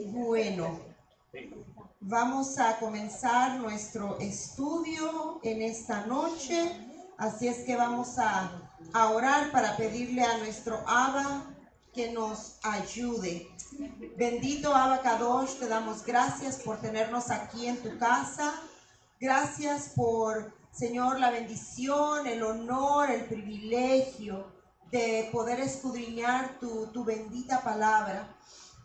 Bueno, vamos a comenzar nuestro estudio en esta noche, así es que vamos a orar para pedirle a nuestro Abba que nos ayude. Bendito Abba Kadosh, te damos gracias por tenernos aquí en tu casa. Gracias por, Señor, la bendición, el honor, el privilegio de poder escudriñar tu bendita palabra.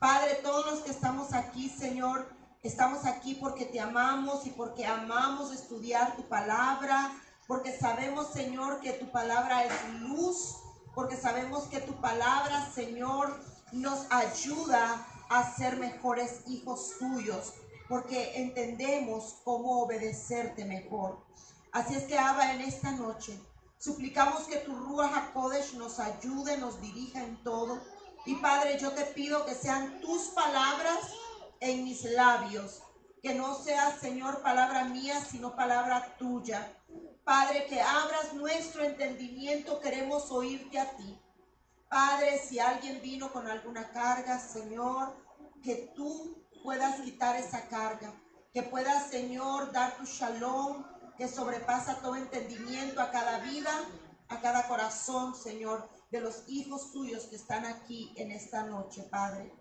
Padre, todos los que estamos aquí, Señor, estamos aquí porque te amamos y porque amamos estudiar tu palabra, porque sabemos, Señor, que tu palabra es luz, porque sabemos que tu palabra, Señor, nos ayuda a ser mejores hijos tuyos, porque entendemos cómo obedecerte mejor. Así es que, Abba, en esta noche suplicamos que tu Ruach HaKodesh nos ayude, nos dirija en todo. Y Padre, yo te pido que sean tus palabras en mis labios, que no sea, Señor, palabra mía, sino palabra tuya. Padre, que abras nuestro entendimiento, queremos oírte a ti. Padre, si alguien vino con alguna carga, Señor, que tú puedas quitar esa carga, que puedas, Señor, dar tu shalom, que sobrepasa todo entendimiento a cada vida, a cada corazón, Señor, de los hijos tuyos que están aquí en esta noche, Padre.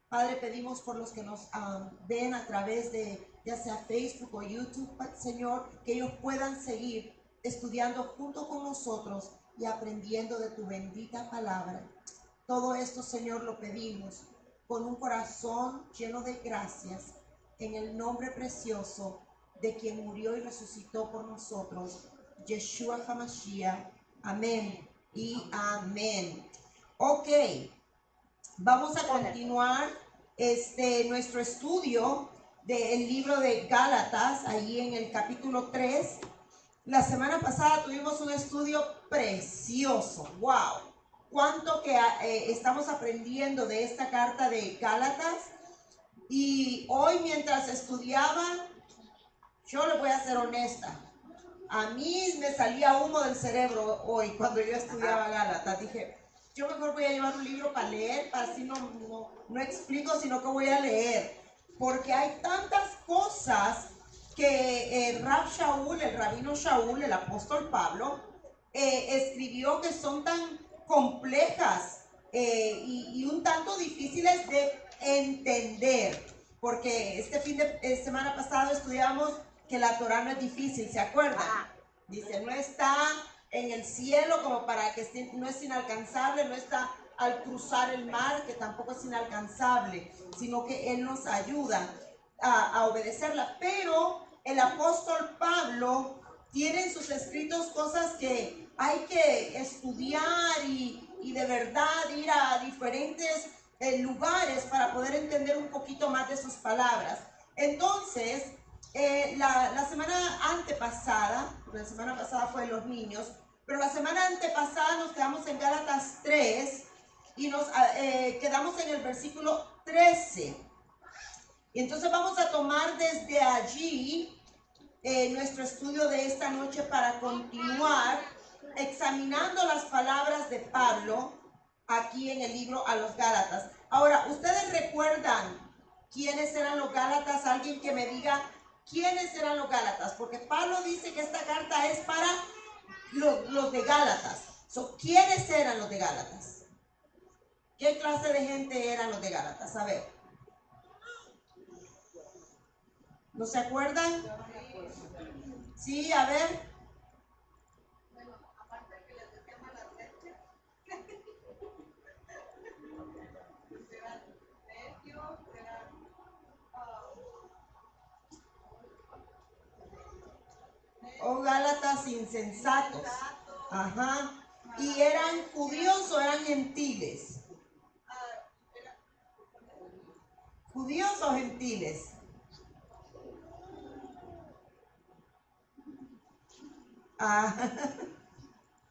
Padre, pedimos por los que nos ven a través de ya sea Facebook o YouTube, Señor, que ellos puedan seguir estudiando junto con nosotros y aprendiendo de tu bendita palabra. Todo esto, Señor, lo pedimos con un corazón lleno de gracias, en el nombre precioso de quien murió y resucitó por nosotros, Yeshua HaMashiach. Amén y amén. Ok, vamos a continuar nuestro estudio del libro de Gálatas, ahí en el capítulo 3. La semana pasada tuvimos un estudio precioso. ¡Wow! Cuánto que estamos aprendiendo de esta carta de Gálatas. Y hoy, mientras estudiaba, yo le voy a ser honesta, a mí me salía humo del cerebro hoy cuando yo estudiaba Gálatas. Dije, yo mejor voy a llevar un libro para leer, para así no explico, sino que voy a leer. Porque hay tantas cosas que Rab Shaul, el rabino Shaul, el apóstol Pablo, escribió que son tan complejas y un tanto difíciles de entender. Porque este fin de semana pasado estudiamos que la Torah no es difícil, ¿se acuerdan? Dice, no está en el cielo como para que no es inalcanzable, no está al cruzar el mar, que tampoco es inalcanzable, sino que Él nos ayuda a obedecerla. Pero el apóstol Pablo tiene en sus escritos cosas que hay que estudiar y de verdad ir a diferentes lugares para poder entender un poquito más de sus palabras. Entonces, la semana antepasada, porque la semana pasada fue de los niños, pero la semana antepasada nos quedamos en Gálatas 3 y nos quedamos en el versículo 13. Y entonces vamos a tomar desde allí nuestro estudio de esta noche para continuar examinando las palabras de Pablo aquí en el libro a los Gálatas. Ahora, ¿ustedes recuerdan quiénes eran los Gálatas? Alguien que me diga quiénes eran los Gálatas, porque Pablo dice que esta carta es para los de Gálatas. ¿Quiénes eran los de Gálatas? ¿Qué clase de gente eran los de Gálatas? A ver. ¿No se acuerdan? Sí, a ver. O Gálatas insensatos. Ajá. ¿Y eran judíos o eran gentiles? ¿Judíos o gentiles?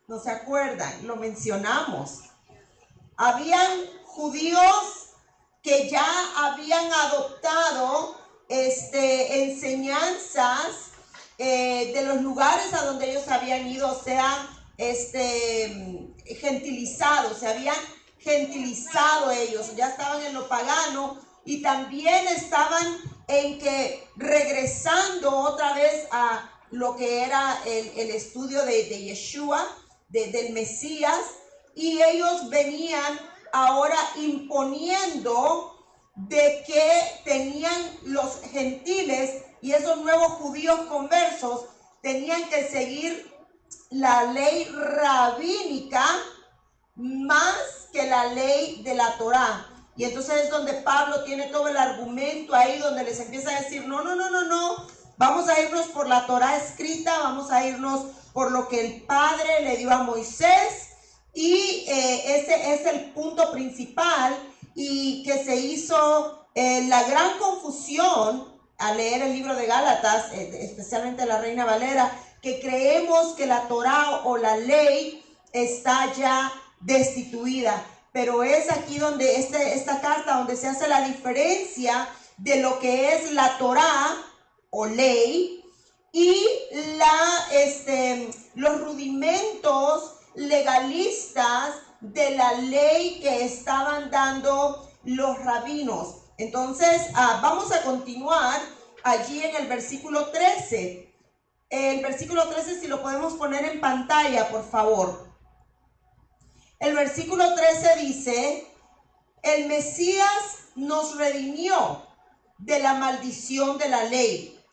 No se acuerdan, lo mencionamos. Habían judíos que ya habían adoptado enseñanzas de los lugares a donde ellos habían ido, o sea, gentilizados, se habían gentilizado ellos, ya estaban en lo pagano y también estaban en que regresando otra vez a lo que era el estudio de Yeshua, del Mesías, y ellos venían ahora imponiendo de que tenían los gentiles y esos nuevos judíos conversos tenían que seguir la ley rabínica más que la ley de la Torá. Y entonces es donde Pablo tiene todo el argumento ahí, donde les empieza a decir, no, vamos a irnos por la Torá escrita, vamos a irnos por lo que el Padre le dio a Moisés, y ese es el punto principal, y que se hizo la gran confusión al leer el libro de Gálatas, especialmente la Reina Valera, que creemos que la Torá o la ley está ya destituida, pero es aquí donde esta carta donde se hace la diferencia de lo que es la Torá o ley y los rudimentos legalistas de la ley que estaban dando los rabinos. Entonces vamos a continuar allí en el versículo 13. El versículo 13, si lo podemos poner en pantalla, por favor. El versículo 13 dice, el Mesías nos redimió de la maldición de la ley,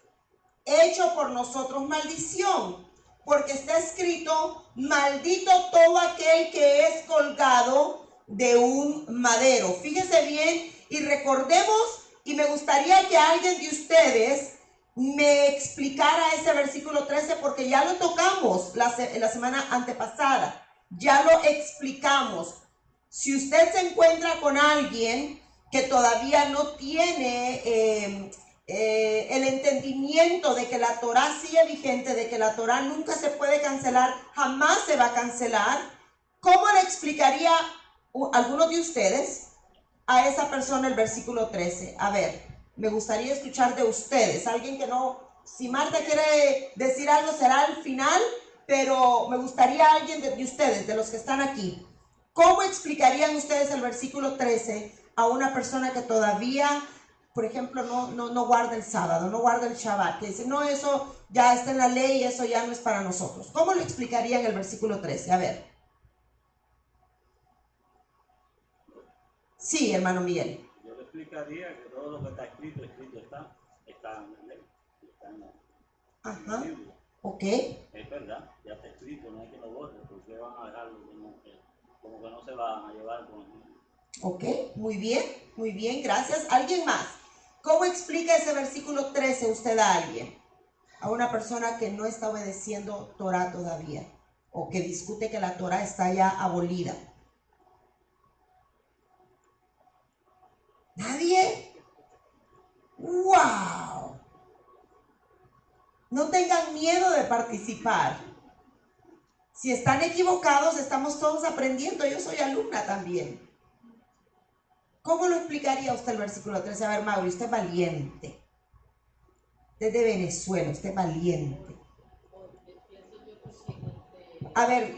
hecho por nosotros maldición, porque está escrito, maldito todo aquel que es colgado de un madero. Fíjese bien y recordemos, y me gustaría que alguien de ustedes me explicara ese versículo 13, porque ya lo tocamos la semana antepasada. Ya lo explicamos. Si usted se encuentra con alguien que todavía no tiene el entendimiento de que la Torá sigue vigente, de que la Torá nunca se puede cancelar, jamás se va a cancelar, ¿cómo le explicaría alguno de ustedes a esa persona el versículo 13? A ver, me gustaría escuchar de ustedes. Alguien que no, si Marta quiere decir algo será al final, pero me gustaría alguien de ustedes, de los que están aquí. ¿Cómo explicarían ustedes el versículo 13 a una persona que todavía, por ejemplo, no guarda el sábado, no guarda el Shabbat, que dice, no, eso ya está en la ley, eso ya no es para nosotros? ¿Cómo lo explicarían el versículo 13? A ver. Sí, hermano Miguel. Yo le explicaría que todo lo que está escrito está en la ley, está en la Biblia. Ok. Es verdad, ya está escrito, no hay que lo borre, porque van a dejarlo como que no se van a llevar con él. Ok, muy bien, gracias. ¿Alguien más? ¿Cómo explica ese versículo 13 usted a alguien? A una persona que no está obedeciendo Torah todavía, o que discute que la Torah está ya abolida. ¿Nadie? ¡Wow! No tengan miedo de participar. Si están equivocados, estamos todos aprendiendo. Yo soy alumna también. ¿Cómo lo explicaría usted el versículo 13? A ver, Mauri, usted es valiente. Usted es de Venezuela, usted es valiente. A ver,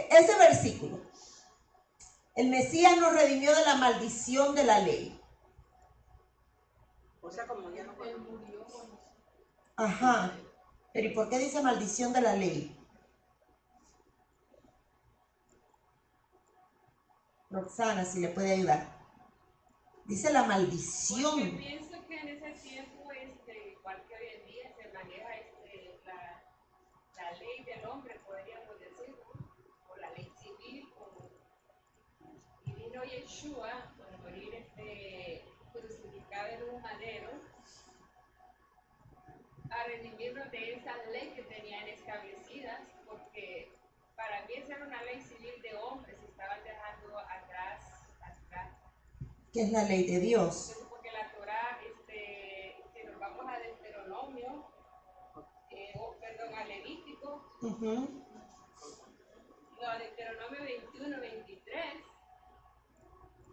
ese versículo. El Mesías nos redimió de la maldición de la ley. O sea, como ya no murió. Ajá. Pero ¿y por qué dice maldición de la ley? Roxana, si le puede ayudar. Dice la maldición. Porque pienso que en ese tiempo, igual que hoy en día, se maneja la ley del hombre, podríamos decir, o la ley civil, y vino Yeshua por morir crucificado en un madero a redimirnos de esa ley que tenían establecidas, porque para mí esa era una ley civil de hombres, estaban dejando atrás. ¿Qué es la ley de Dios? Porque la Torah, si nos vamos a Deuteronomio, a Levítico, a Deuteronomio 21, 23,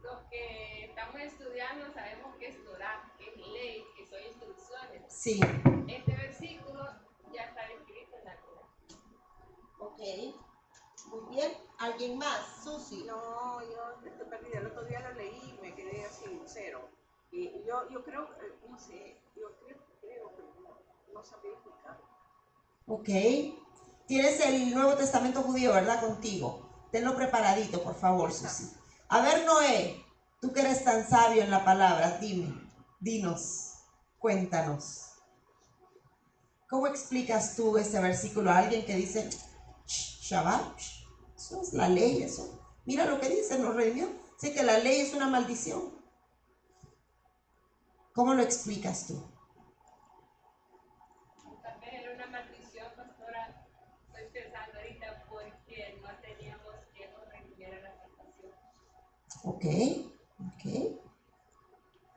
los que estamos estudiando sabemos que es Torah, que es ley, que son instrucciones. Sí. Este versículo ya está escrito en la Torah. Ok, muy bien. ¿Alguien más? Susi. No, yo estoy perdida. El otro día lo leí y me quedé así, cero. Y yo creo, no sé, yo creo que no sabía explicar. Ok. Tienes el Nuevo Testamento judío, ¿verdad? Contigo. Tenlo preparadito, por favor, Susi. A ver, Noé, tú que eres tan sabio en la palabra, dinos, cuéntanos. ¿Cómo explicas tú este versículo a alguien que dice, Shabbat, eso es la ley, eso? Mira lo que dice, nos redimió. Sé que la ley es una maldición. ¿Cómo lo explicas tú? Tal vez era una maldición, pastora. Estoy pensando ahorita porque no teníamos quien nos redimiera la salvación. Ok.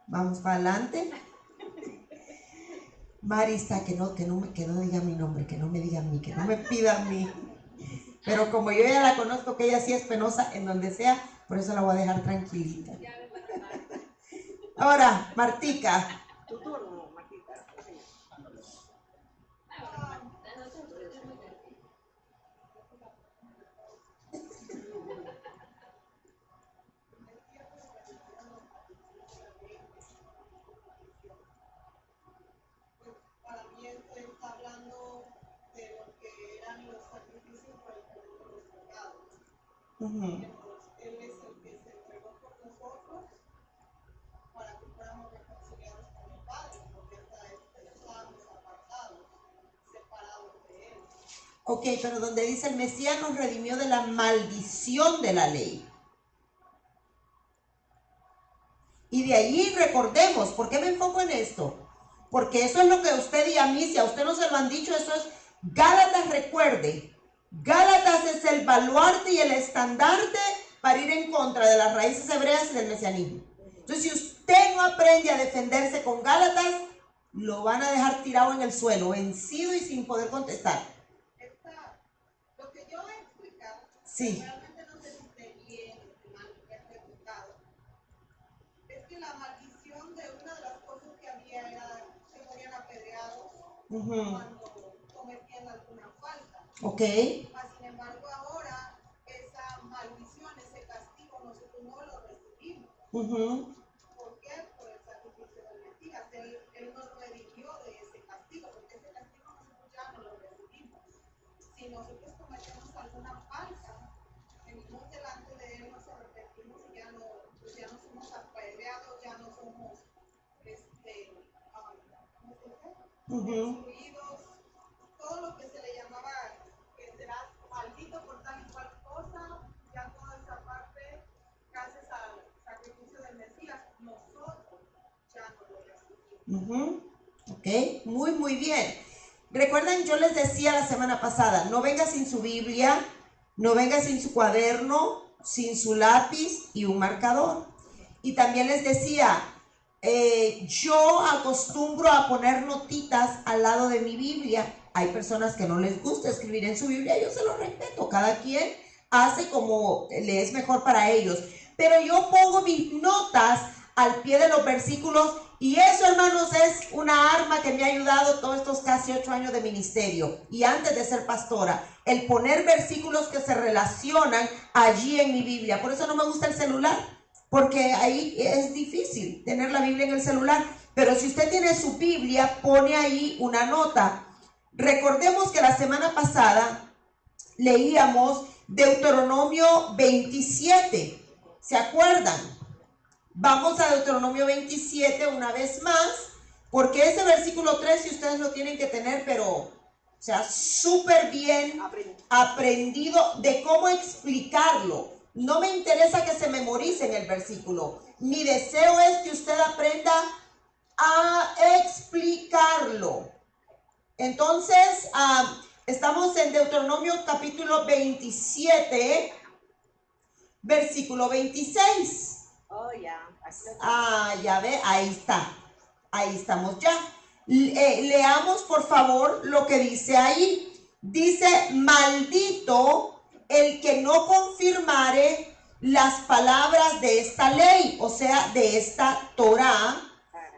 Vamos para adelante. Marista, que no diga mi nombre, que no me diga a mí, que no me pida a mí. Pero como yo ya la conozco, que ella sí es penosa en donde sea, por eso la voy a dejar tranquilita. Ahora, Martica. Tu turno, Martita. Para mí esto está hablando de lo que eran los sacrificios por el perdón de los pecados. Él es el que se entregó por nosotros para que fuéramos reconciliados con el Padre, porque hasta estábamos apartados, separados de Él. Ok, pero donde dice el Mesías nos redimió de la maldición de la ley. Y de allí recordemos, ¿por qué me enfoco en esto? Porque eso es lo que a usted y a mí, si a usted no se lo han dicho, eso es Gálatas, recuerde. Gálatas es el baluarte y el estandarte para ir en contra de las raíces hebreas y del mesianismo. Entonces, si usted no aprende a defenderse con Gálatas, lo van a dejar tirado en el suelo, vencido y sin poder contestar. Lo que yo he explicado, sí. Realmente no sé si esté bien o mal ejecutado. Es que la maldición de una de las cosas que había era que morían apedreados cuando cometían alguna falta. Ok. Sin embargo, ahora esa maldición, ese castigo, nosotros no lo recibimos. ¿Por qué? Por el sacrificio del Mesías. Él nos redimió de ese castigo, porque ese castigo nosotros ya no lo recibimos. Si nosotros cometemos alguna falta, venimos delante de Él, nos arrepentimos y ya no somos apedreados, ya no somos excluidos, todo lo que se le llamaba que serás maldito por tal y cual cosa, ya toda esa parte, gracias al sacrificio del Mesías, nosotros ya no lo recibimos. Ok, muy bien. Recuerden, yo les decía la semana pasada, no venga sin su Biblia, no venga sin su cuaderno, sin su lápiz y un marcador. Y también les decía, yo acostumbro a poner notitas al lado de mi Biblia. Hay personas que no les gusta escribir en su Biblia, yo se lo respeto, cada quien hace como le es mejor para ellos. Pero yo pongo mis notas al pie de los versículos y eso, hermanos, es una arma que me ha ayudado todos estos casi 8 años de ministerio y antes de ser pastora, el poner versículos que se relacionan allí en mi Biblia. Por eso no me gusta el celular, porque ahí es difícil tener la Biblia en el celular. Pero si usted tiene su Biblia, pone ahí una nota. Recordemos que la semana pasada leíamos Deuteronomio 27. ¿Se acuerdan? Vamos a Deuteronomio 27 una vez más, porque ese versículo 3, si ustedes lo tienen que tener, pero, o sea, súper bien aprendido de cómo explicarlo. No me interesa que se memoricen el versículo. Mi deseo es que usted aprenda a explicarlo. Entonces, estamos en Deuteronomio capítulo 27, versículo 26. Oh, ya. Ya ve, ahí está. Ahí estamos ya. Leamos, por favor, lo que dice ahí. Dice, maldito el que no confirmare las palabras de esta ley, o sea, de esta Torá,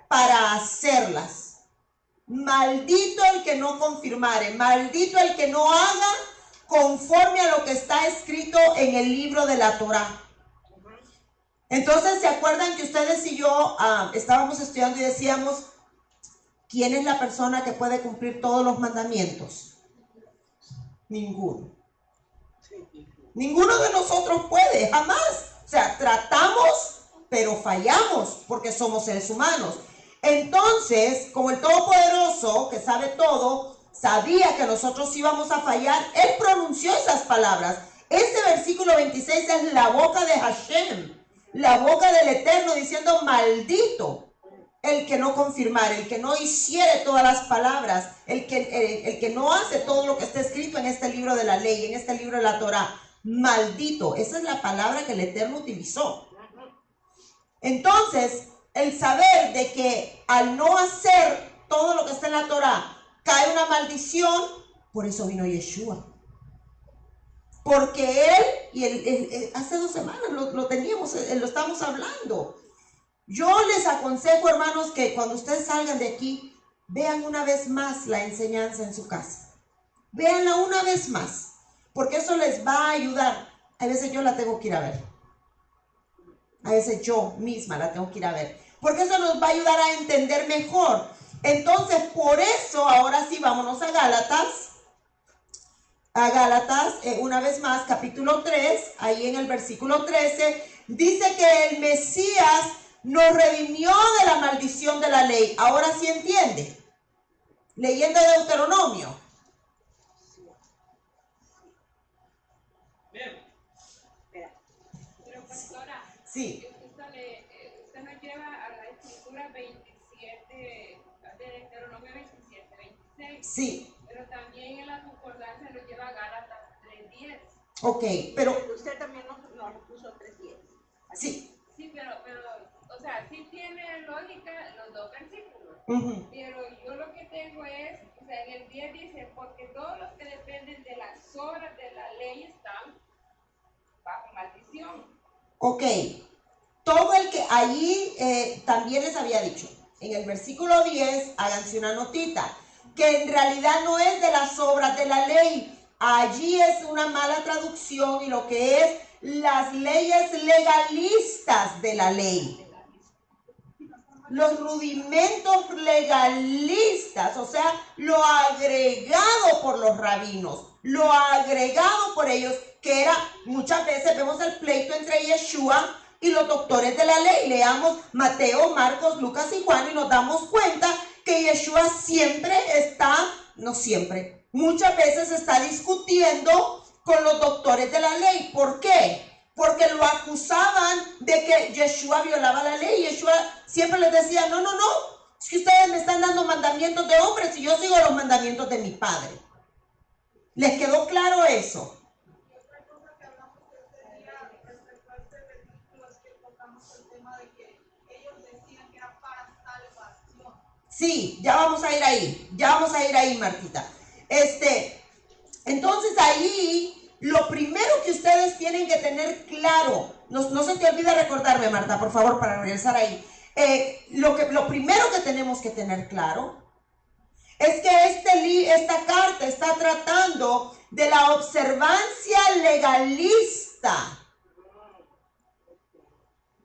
para hacerlas. Maldito el que no confirmare, maldito el que no haga conforme a lo que está escrito en el libro de la Torá. Entonces, ¿se acuerdan que ustedes y yo estábamos estudiando y decíamos, ¿quién es la persona que puede cumplir todos los mandamientos? Ninguno. Ninguno de nosotros puede, jamás. O sea, tratamos, pero fallamos porque somos seres humanos. Entonces, como el Todopoderoso, que sabe todo, sabía que nosotros íbamos a fallar, Él pronunció esas palabras. Este versículo 26 es la boca de Hashem, la boca del Eterno, diciendo, maldito el que no confirmare, el que no hiciere todas las palabras, el que no hace todo lo que está escrito en este libro de la ley, en este libro de la Torá. Maldito, esa es la palabra que el Eterno utilizó. Entonces, el saber de que al no hacer todo lo que está en la Torá, cae una maldición, por eso vino Yeshua. Porque él hace 2 semanas lo teníamos, lo estamos hablando. Yo les aconsejo, hermanos, que cuando ustedes salgan de aquí, vean una vez más la enseñanza en su casa. Véanla una vez más, porque eso les va a ayudar. A veces yo la tengo que ir a ver. A veces yo misma la tengo que ir a ver. Porque eso nos va a ayudar a entender mejor. Entonces, por eso, ahora sí, vámonos a Gálatas. A Gálatas, una vez más, capítulo 3, ahí en el versículo 13, dice que el Mesías nos redimió de la maldición de la ley. Ahora sí entiende. Leyendo Deuteronomio. Pero pastora, Sí. usted nos lleva a la escritura 27, de Deuteronomio 27, 26. Sí. Pero también en la concordancia nos lleva a Gálatas 3:10. Ok, pero Usted también nos puso 3:10. sí. Sí, pero, o sea, sí tiene lógica los 2 versículos. Pero yo lo que tengo es, o sea, en el 10 dice, porque todos los que dependen de las obras de la ley están bajo maldición. Ok, todo el que allí también les había dicho, en el versículo 10, háganse una notita, que en realidad no es de las obras de la ley, allí es una mala traducción y lo que es las leyes legalistas de la ley. Los rudimentos legalistas, o sea, lo agregado por los rabinos, lo agregado por ellos, que era, muchas veces vemos el pleito entre Yeshua y los doctores de la ley. Leamos Mateo, Marcos, Lucas y Juan y nos damos cuenta que Yeshua siempre está, no siempre, muchas veces está discutiendo con los doctores de la ley. ¿Por qué? Porque lo acusaban de que Yeshua violaba la ley. Yeshua siempre les decía, no, es que ustedes me están dando mandamientos de hombres y yo sigo los mandamientos de mi Padre. ¿Les quedó claro eso? Y otra cosa que hablamos este día respecto a este versículo es que tocamos el tema de que ellos decían que era para salvación. Sí, ya vamos a ir ahí, Martita. Entonces ahí, lo primero que ustedes tienen que tener claro, no se te olvide recordarme, Marta, por favor, para regresar ahí. Lo primero que tenemos que tener claro es que esta carta está tratando de la observancia legalista.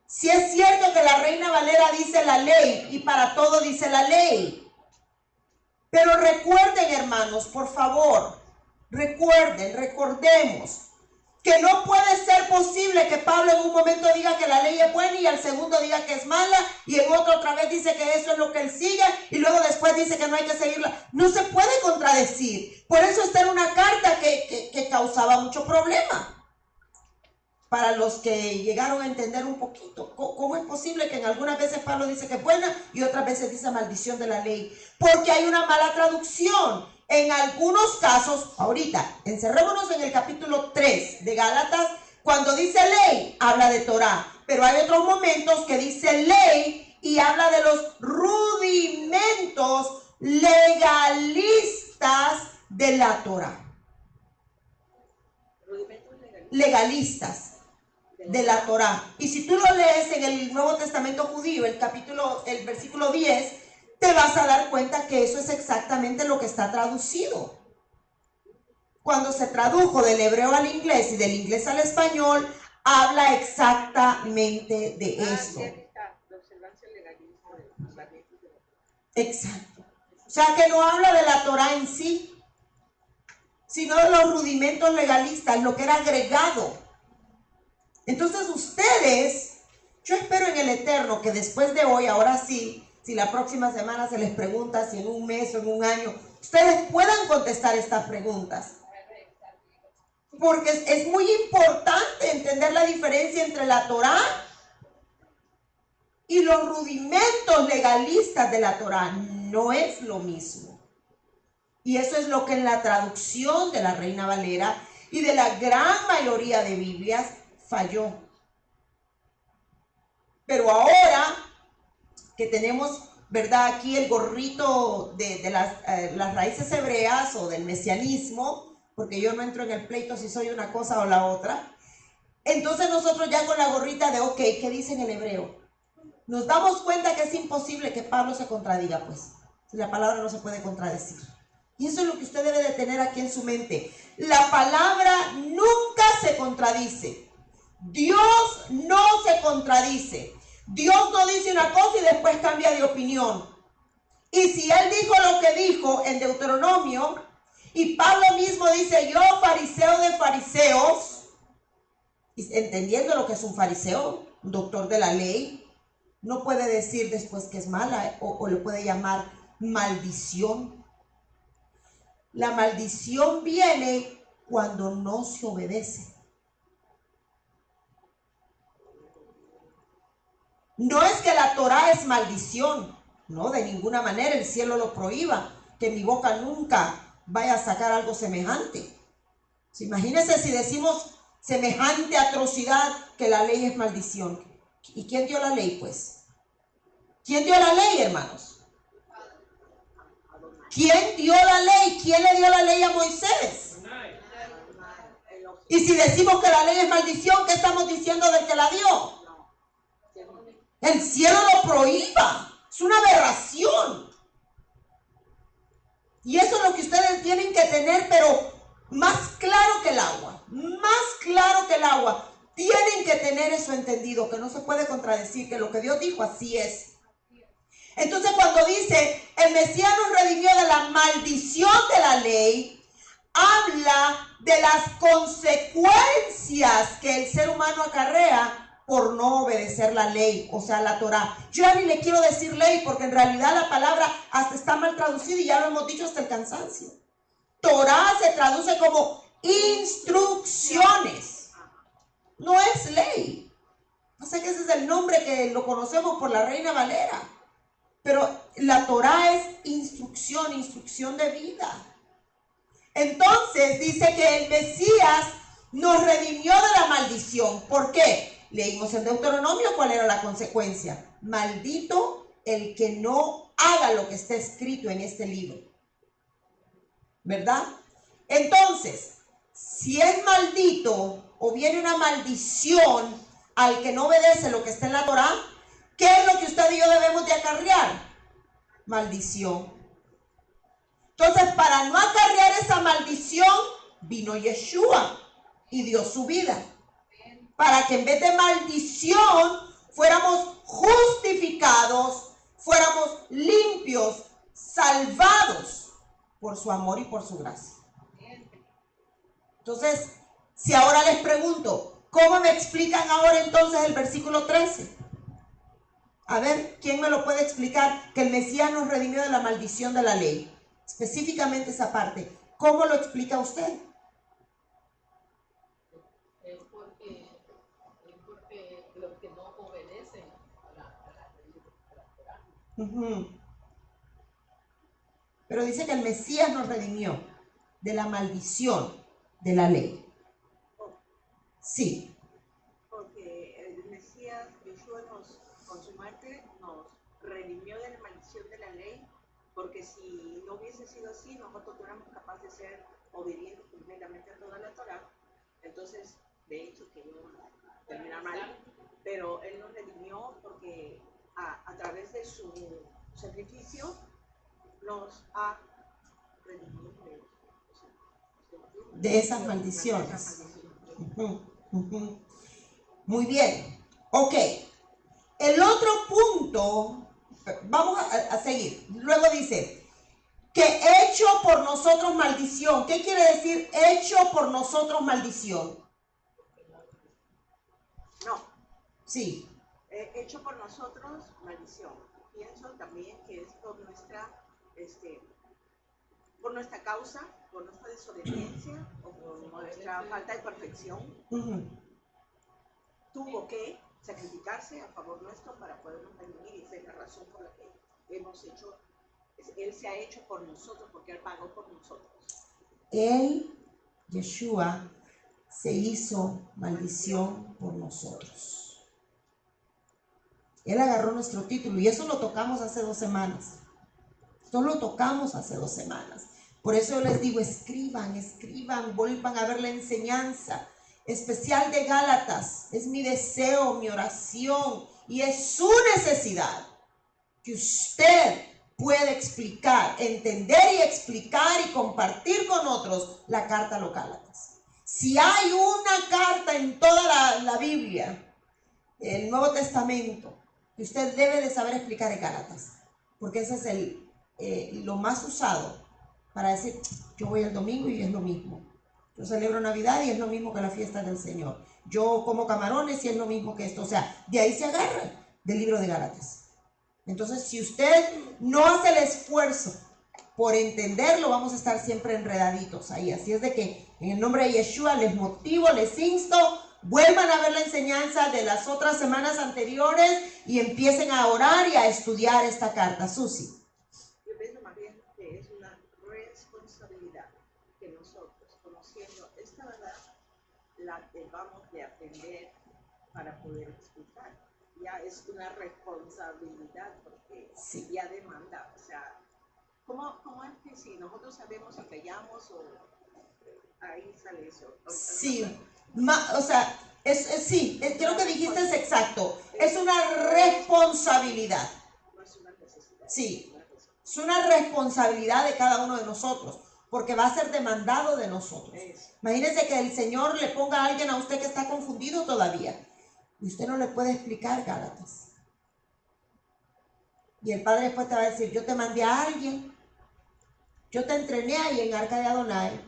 Si es cierto que la Reina Valera dice la ley y para todo dice la ley. Pero recuerden, hermanos, por favor, recordemos que no puede ser posible que Pablo en un momento diga que la ley es buena y al segundo diga que es mala y en otro otra vez dice que eso es lo que él sigue y luego después dice que no hay que seguirla. No se puede contradecir. Por eso esta era una carta que causaba mucho problema para los que llegaron a entender un poquito. ¿Cómo es posible que en algunas veces Pablo dice que es buena y otras veces dice maldición de la ley? Porque hay una mala traducción. En algunos casos, ahorita, encerrémonos en el capítulo 3 de Gálatas, cuando dice ley, habla de Torá, pero hay otros momentos que dice ley y habla de los rudimentos legalistas de la Torá. Legalistas de la Torá. Y si tú lo lees en el Nuevo Testamento judío, el versículo 10, te vas a dar cuenta que eso es exactamente lo que está traducido. cuando se tradujo del hebreo al inglés y del inglés al español, habla exactamente de eso. Exacto. O sea que no habla de la Torá en sí, sino de los rudimentos legalistas, lo que era agregado. Entonces ustedes, yo espero en el Eterno que después de hoy, ahora sí, si la próxima semana se les pregunta, si en un mes o en un año, ustedes puedan contestar estas preguntas. Porque es muy importante entender la diferencia entre la Torá y los rudimentos legalistas de la Torá. No es lo mismo. Y eso es lo que en la traducción de la Reina Valera y de la gran mayoría de Biblias falló. Pero ahora que tenemos, ¿verdad?, aquí el gorrito de las raíces hebreas o del mesianismo, porque yo no entro en el pleito si soy una cosa o la otra, entonces nosotros ya con la gorrita de, ok, ¿qué dice en el hebreo? Nos damos cuenta que es imposible que Pablo se contradiga, pues, si la palabra no se puede contradecir. Y eso es lo que usted debe de tener aquí en su mente. La palabra nunca se contradice. Dios no se contradice. Dios no dice una cosa y después cambia de opinión. Y si Él dijo lo que dijo en Deuteronomio, y Pablo mismo dice, yo fariseo de fariseos, entendiendo lo que es un fariseo, un doctor de la ley, no puede decir después que es mala o lo puede llamar maldición. La maldición viene cuando no se obedece. No es que la Torá es maldición, no, de ninguna manera, el cielo lo prohíba, que mi boca nunca vaya a sacar algo semejante. Imagínense si decimos semejante atrocidad que la ley es maldición. ¿Y quién dio la ley, pues? ¿Quién dio la ley, hermanos? ¿Quién dio la ley? ¿Quién le dio la ley a Moisés? Y si decimos que la ley es maldición, ¿qué estamos diciendo del que la dio? El cielo lo prohíba. Es una aberración. Y eso es lo que ustedes tienen que tener, pero más claro que el agua. Más claro que el agua. Tienen que tener eso entendido, que no se puede contradecir, que lo que Dios dijo así es. Entonces cuando dice, el Mesías nos redimió de la maldición de la ley, habla de las consecuencias que el ser humano acarrea por no obedecer la ley, o sea, la Torá. Yo ya ni le quiero decir ley, porque en realidad la palabra hasta está mal traducida y ya lo hemos dicho hasta el cansancio. Torá se traduce como instrucciones, no es ley. No sé que ese es el nombre que lo conocemos por la Reina Valera. Pero la Torá es instrucción, instrucción de vida. Entonces dice que el Mesías nos redimió de la maldición. ¿Por qué? Leímos en Deuteronomio cuál era la consecuencia. Maldito el que no haga lo que está escrito en este libro. ¿Verdad? Entonces, si es maldito o viene una maldición al que no obedece lo que está en la Torá, ¿qué es lo que usted y yo debemos de acarrear? Maldición. Entonces, para no acarrear esa maldición, vino Yeshua y dio su vida. Para que en vez de maldición, fuéramos justificados, fuéramos limpios, salvados por su amor y por su gracia. Entonces, si ahora les pregunto, ¿cómo me explican ahora entonces el versículo 13? A ver, ¿quién me lo puede explicar? Que el Mesías nos redimió de la maldición de la ley. Específicamente esa parte. ¿Cómo lo explica usted? Es porque los que no obedecen a la ley de la Torá. Pero dice que el Mesías nos redimió de la maldición de la ley. Sí. Porque el Mesías, Yeshua, con su muerte nos redimió de la maldición de la ley, porque si no hubiese sido así, nosotros no éramos capaces de ser obedientes completamente a toda la Torá. Entonces, de hecho, que yo termina mal, pero Él nos redimió porque a través de su sacrificio nos ha redimido. de esas maldiciones. Muy bien. Ok. El otro punto, vamos a seguir. Luego dice, que hecho por nosotros maldición. ¿Qué quiere decir hecho por nosotros maldición? No. Sí. Hecho por nosotros maldición. Pienso también que es por nuestra causa, por nuestra desobediencia o por nuestra falta de perfección. Tuvo que sacrificarse a favor nuestro para podernos redimir, y esa es la razón por la que hemos hecho. Él se ha hecho por nosotros porque Él pagó por nosotros. Él, Yeshua, se hizo maldición por nosotros. Él agarró nuestro título y eso lo tocamos hace 2 semanas. Esto lo tocamos hace 2 semanas. Por eso yo les digo, escriban, vuelvan a ver la enseñanza especial de Gálatas. Es mi deseo, mi oración y es su necesidad que usted puede explicar, entender y explicar y compartir con otros la carta a los Gálatas. Si hay una carta en toda la Biblia, el Nuevo Testamento, que usted debe de saber explicar en Gálatas, porque ese es lo más usado para decir, yo voy el domingo y es lo mismo. Yo celebro Navidad y es lo mismo que la fiesta del Señor. Yo como camarones y es lo mismo que esto. O sea, de ahí se agarra del libro de Gálatas. Entonces, si usted no hace el esfuerzo por entenderlo, vamos a estar siempre enredaditos ahí. Así es de que en el nombre de Yeshua les motivo, les insto, vuelvan a ver la enseñanza de las otras semanas anteriores y empiecen a orar y a estudiar esta carta. Susi. Yo pienso más bien que es una responsabilidad que nosotros, conociendo esta verdad, la debamos de aprender para poder explicar. Ya es una responsabilidad porque sí, ya demanda, o sea, ¿cómo es que si nosotros sabemos y callamos o ahí sale eso? Sí, o sea, sí, creo que dijiste es exacto, es una responsabilidad. No es una necesidad. Sí, es una responsabilidad de cada uno de nosotros, porque va a ser demandado de nosotros. Imagínense que el Señor le ponga a alguien a usted que está confundido todavía. Y usted no le puede explicar Gálatas. Y el Padre después te va a decir, yo te mandé a alguien, yo te entrené ahí en Arca de Adonai,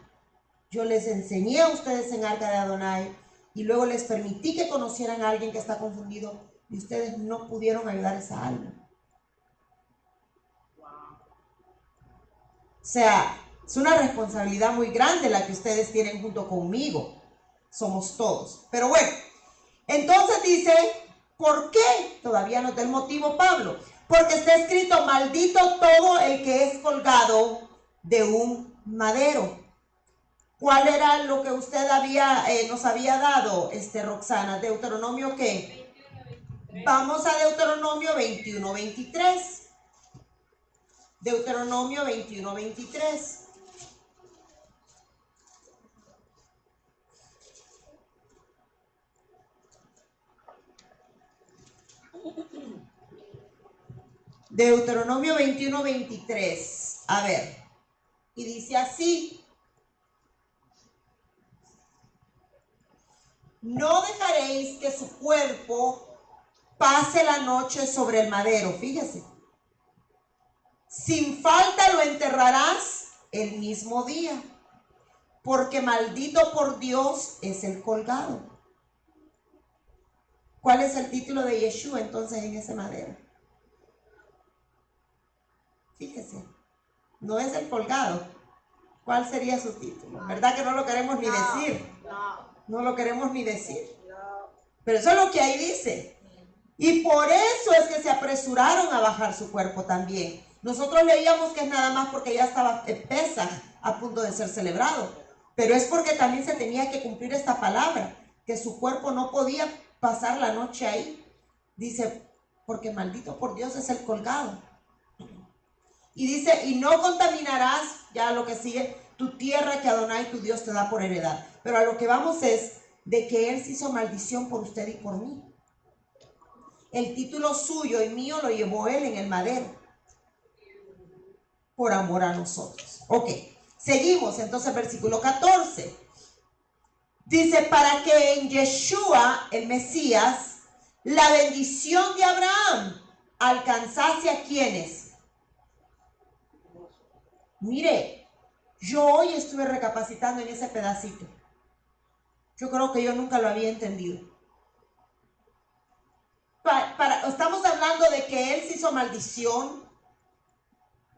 yo les enseñé a ustedes en Arca de Adonai, y luego les permití que conocieran a alguien que está confundido, y ustedes no pudieron ayudar a esa alma. O sea, es una responsabilidad muy grande la que ustedes tienen junto conmigo. Somos todos. Pero bueno. Entonces dice, ¿por qué? Todavía no da el motivo Pablo. Porque está escrito, maldito todo el que es colgado de un madero. ¿Cuál era lo que usted nos había dado, Roxana? ¿Deuteronomio qué? 21, Vamos a Deuteronomio 21, 23. Deuteronomio 21, 23. Deuteronomio 21, 23. A ver. Y dice así. No dejaréis que su cuerpo pase la noche sobre el madero. Fíjese. Sin falta lo enterrarás el mismo día. Porque maldito por Dios es el colgado. ¿Cuál es el título de Yeshua entonces en ese madero? Fíjese, no es el colgado. ¿Cuál sería su título? ¿Verdad que no lo queremos ni decir? No lo queremos ni decir. Pero eso es lo que ahí dice. Y por eso es que se apresuraron a bajar su cuerpo también. Nosotros leíamos que es nada más porque ya estaba Pesaj a punto de ser celebrado. Pero es porque también se tenía que cumplir esta palabra, que su cuerpo no podía pasar la noche ahí. Dice, porque maldito por Dios es el colgado. Y dice, y no contaminarás, ya lo que sigue, tu tierra que Adonai tu Dios te da por heredad. Pero a lo que vamos es de que Él se hizo maldición por usted y por mí. El título suyo y mío lo llevó Él en el madero. Por amor a nosotros. Ok, Seguimos, entonces versículo 14. Dice, para que en Yeshua, el Mesías, la bendición de Abraham alcanzase a quienes. Mire, yo hoy estuve recapacitando en ese pedacito. Yo creo que yo nunca lo había entendido. Estamos hablando de que Él se hizo maldición,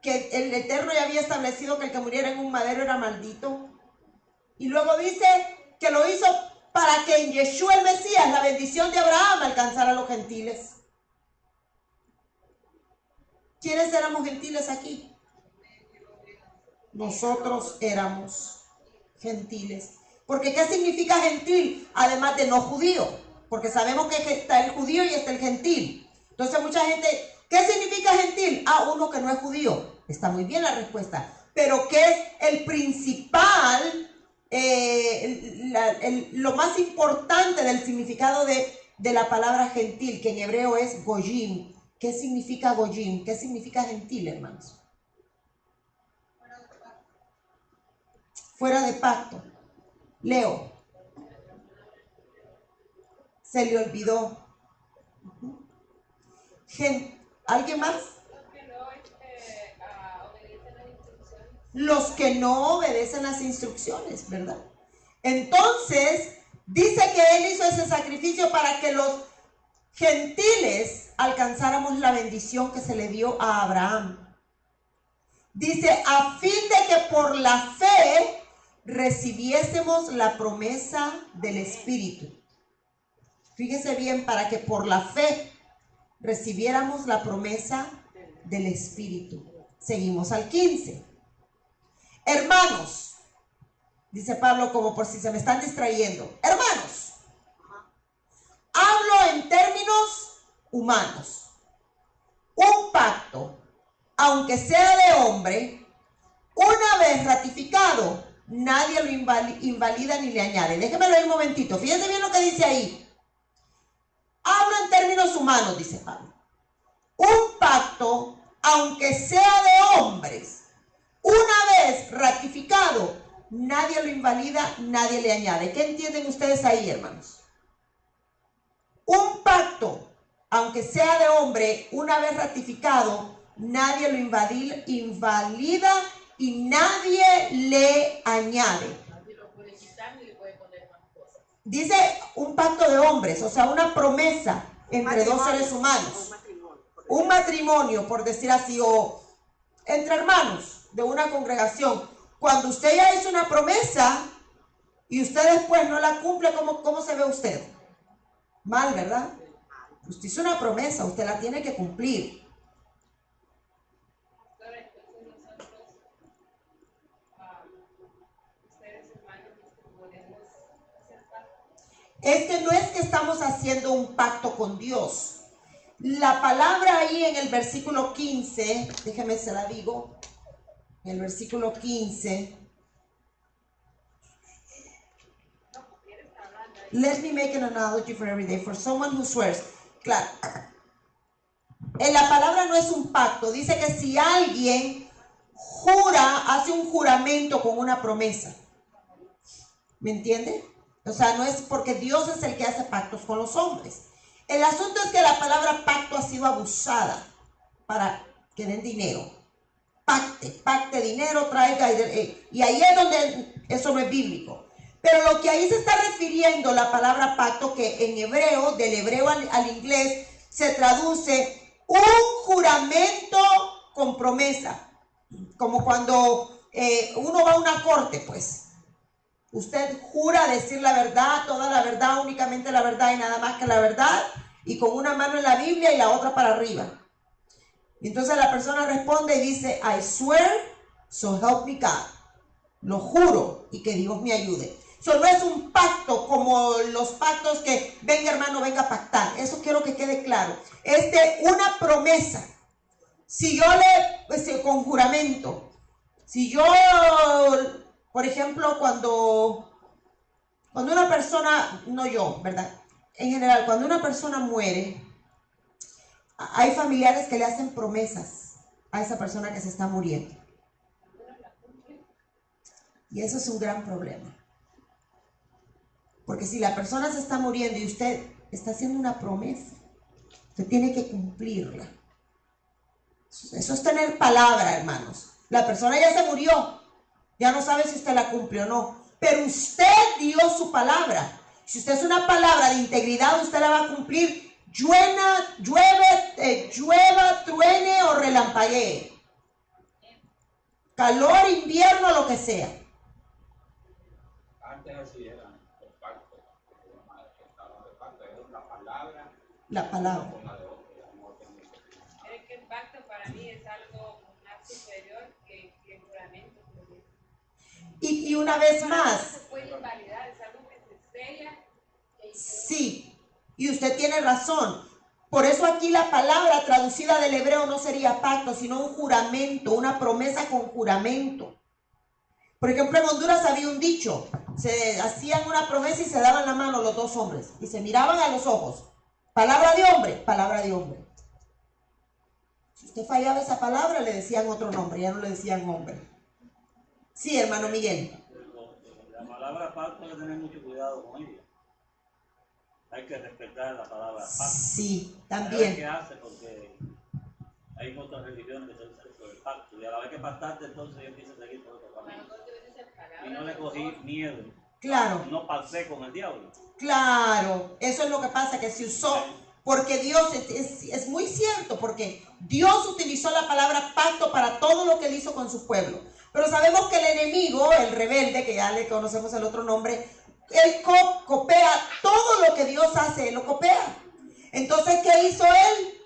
que el Eterno ya había establecido que el que muriera en un madero era maldito. Y luego dice que lo hizo para que en Yeshua el Mesías la bendición de Abraham alcanzara a los gentiles. ¿Quiénes éramos gentiles aquí? Nosotros éramos gentiles. Porque ¿qué significa gentil? Además de no judío. Porque sabemos que está el judío y está el gentil. Entonces mucha gente, ¿qué significa gentil? Uno que no es judío. Está muy bien la respuesta. Pero ¿qué es el principal, lo más importante del significado de la palabra gentil, que en hebreo es goyim? ¿Qué significa goyim? ¿Qué significa gentil, hermanos? Fuera de pacto. Leo. Se le olvidó. ¿Alguien más? Los que no obedecen las instrucciones, ¿verdad? Entonces, dice que Él hizo ese sacrificio para que los gentiles alcanzáramos la bendición que se le dio a Abraham. Dice, a fin de que por la fe recibiésemos la promesa del Espíritu. Fíjese bien, para que por la fe recibiéramos la promesa del Espíritu. Seguimos al 15. Hermanos, dice Pablo, como por si se me están distrayendo. Hermanos, hablo en términos humanos. Un pacto, aunque sea de hombre, una vez ratificado, nadie lo invalida ni le añade. Déjeme leer un momentito. Fíjense bien lo que dice ahí. Hablo en términos humanos, dice Pablo. Un pacto, aunque sea de hombres, una vez ratificado, nadie lo invalida, nadie le añade. ¿Qué entienden ustedes ahí, hermanos? Un pacto, aunque sea de hombre, una vez ratificado, nadie lo invalida y nadie le añade. Nadie lo puede quitar ni le puede poner más cosas. Dice un pacto de hombres, o sea, una promesa entre dos seres humanos. Un matrimonio, por decir así, o entre hermanos de una congregación. Cuando usted ya hizo una promesa y usted después no la cumple, ¿cómo se ve usted? Mal, ¿verdad? Usted hizo una promesa, usted la tiene que cumplir. Es que no es que estamos haciendo un pacto con Dios. La palabra ahí en el versículo 15, déjeme se la digo, en el versículo 15. Let me make an analogy for every day. For someone who swears. Claro. En la palabra no es un pacto. Dice que si alguien jura, hace un juramento con una promesa. ¿Me entiende? O sea, no es porque Dios es el que hace pactos con los hombres. El asunto es que la palabra pacto ha sido abusada para que den dinero. Pacte dinero, traiga. Y ahí es donde eso no es bíblico. Pero lo que ahí se está refiriendo la palabra pacto, que en hebreo, del hebreo al inglés, se traduce un juramento con promesa. Como cuando uno va a una corte, pues. Usted jura decir la verdad, toda la verdad, únicamente la verdad y nada más que la verdad, y con una mano en la Biblia y la otra para arriba. Y entonces la persona responde y dice, I swear, so help me God. Lo juro y que Dios me ayude. Eso no es un pacto como los pactos que venga hermano, venga a pactar. Eso quiero que quede claro. Es de una promesa. Si yo con juramento, si yo, por ejemplo, cuando una persona, no yo, ¿verdad? En general, cuando una persona muere, hay familiares que le hacen promesas a esa persona que se está muriendo. Y eso es un gran problema. Porque si la persona se está muriendo y usted está haciendo una promesa, usted tiene que cumplirla. Eso es tener palabra, hermanos. La persona ya se murió, ya no sabe si usted la cumple o no, pero usted dio su palabra. Si usted es una palabra de integridad, usted la va a cumplir, llueva, truene o relampaguee, calor, invierno, lo que sea. Antes así eran los pactos, era la palabra. La palabra. Es que el pacto para mí es algo más superior que el juramento. Y una vez más. Se puede invalidar, es algo que se sella. Sí, y usted tiene razón. Por eso aquí la palabra traducida del hebreo no sería pacto, sino un juramento, una promesa con juramento. Por ejemplo, en Honduras había un dicho, se hacían una promesa y se daban la mano los dos hombres y se miraban a los ojos. Palabra de hombre, palabra de hombre. Si usted fallaba esa palabra, le decían otro nombre, ya no le decían hombre. Sí, hermano Miguel. La palabra pacto hay que tener mucho cuidado con ella. Hay que respetar la palabra pacto. Sí, A ver también. qué hace, porque hay otras religiones que se usan por el pacto. Y a la vez que pactaste, entonces yo empiezo a seguir por otro camino. Y no le cogí miedo. Claro. No pacté con el diablo. Claro, eso es lo que pasa, que se usó, porque Dios, es muy cierto, porque Dios utilizó la palabra pacto para todo lo que él hizo con su pueblo. Pero sabemos que el enemigo, el rebelde, que ya le conocemos el otro nombre, él copia todo lo que Dios hace, él lo copia. Entonces, ¿qué hizo él?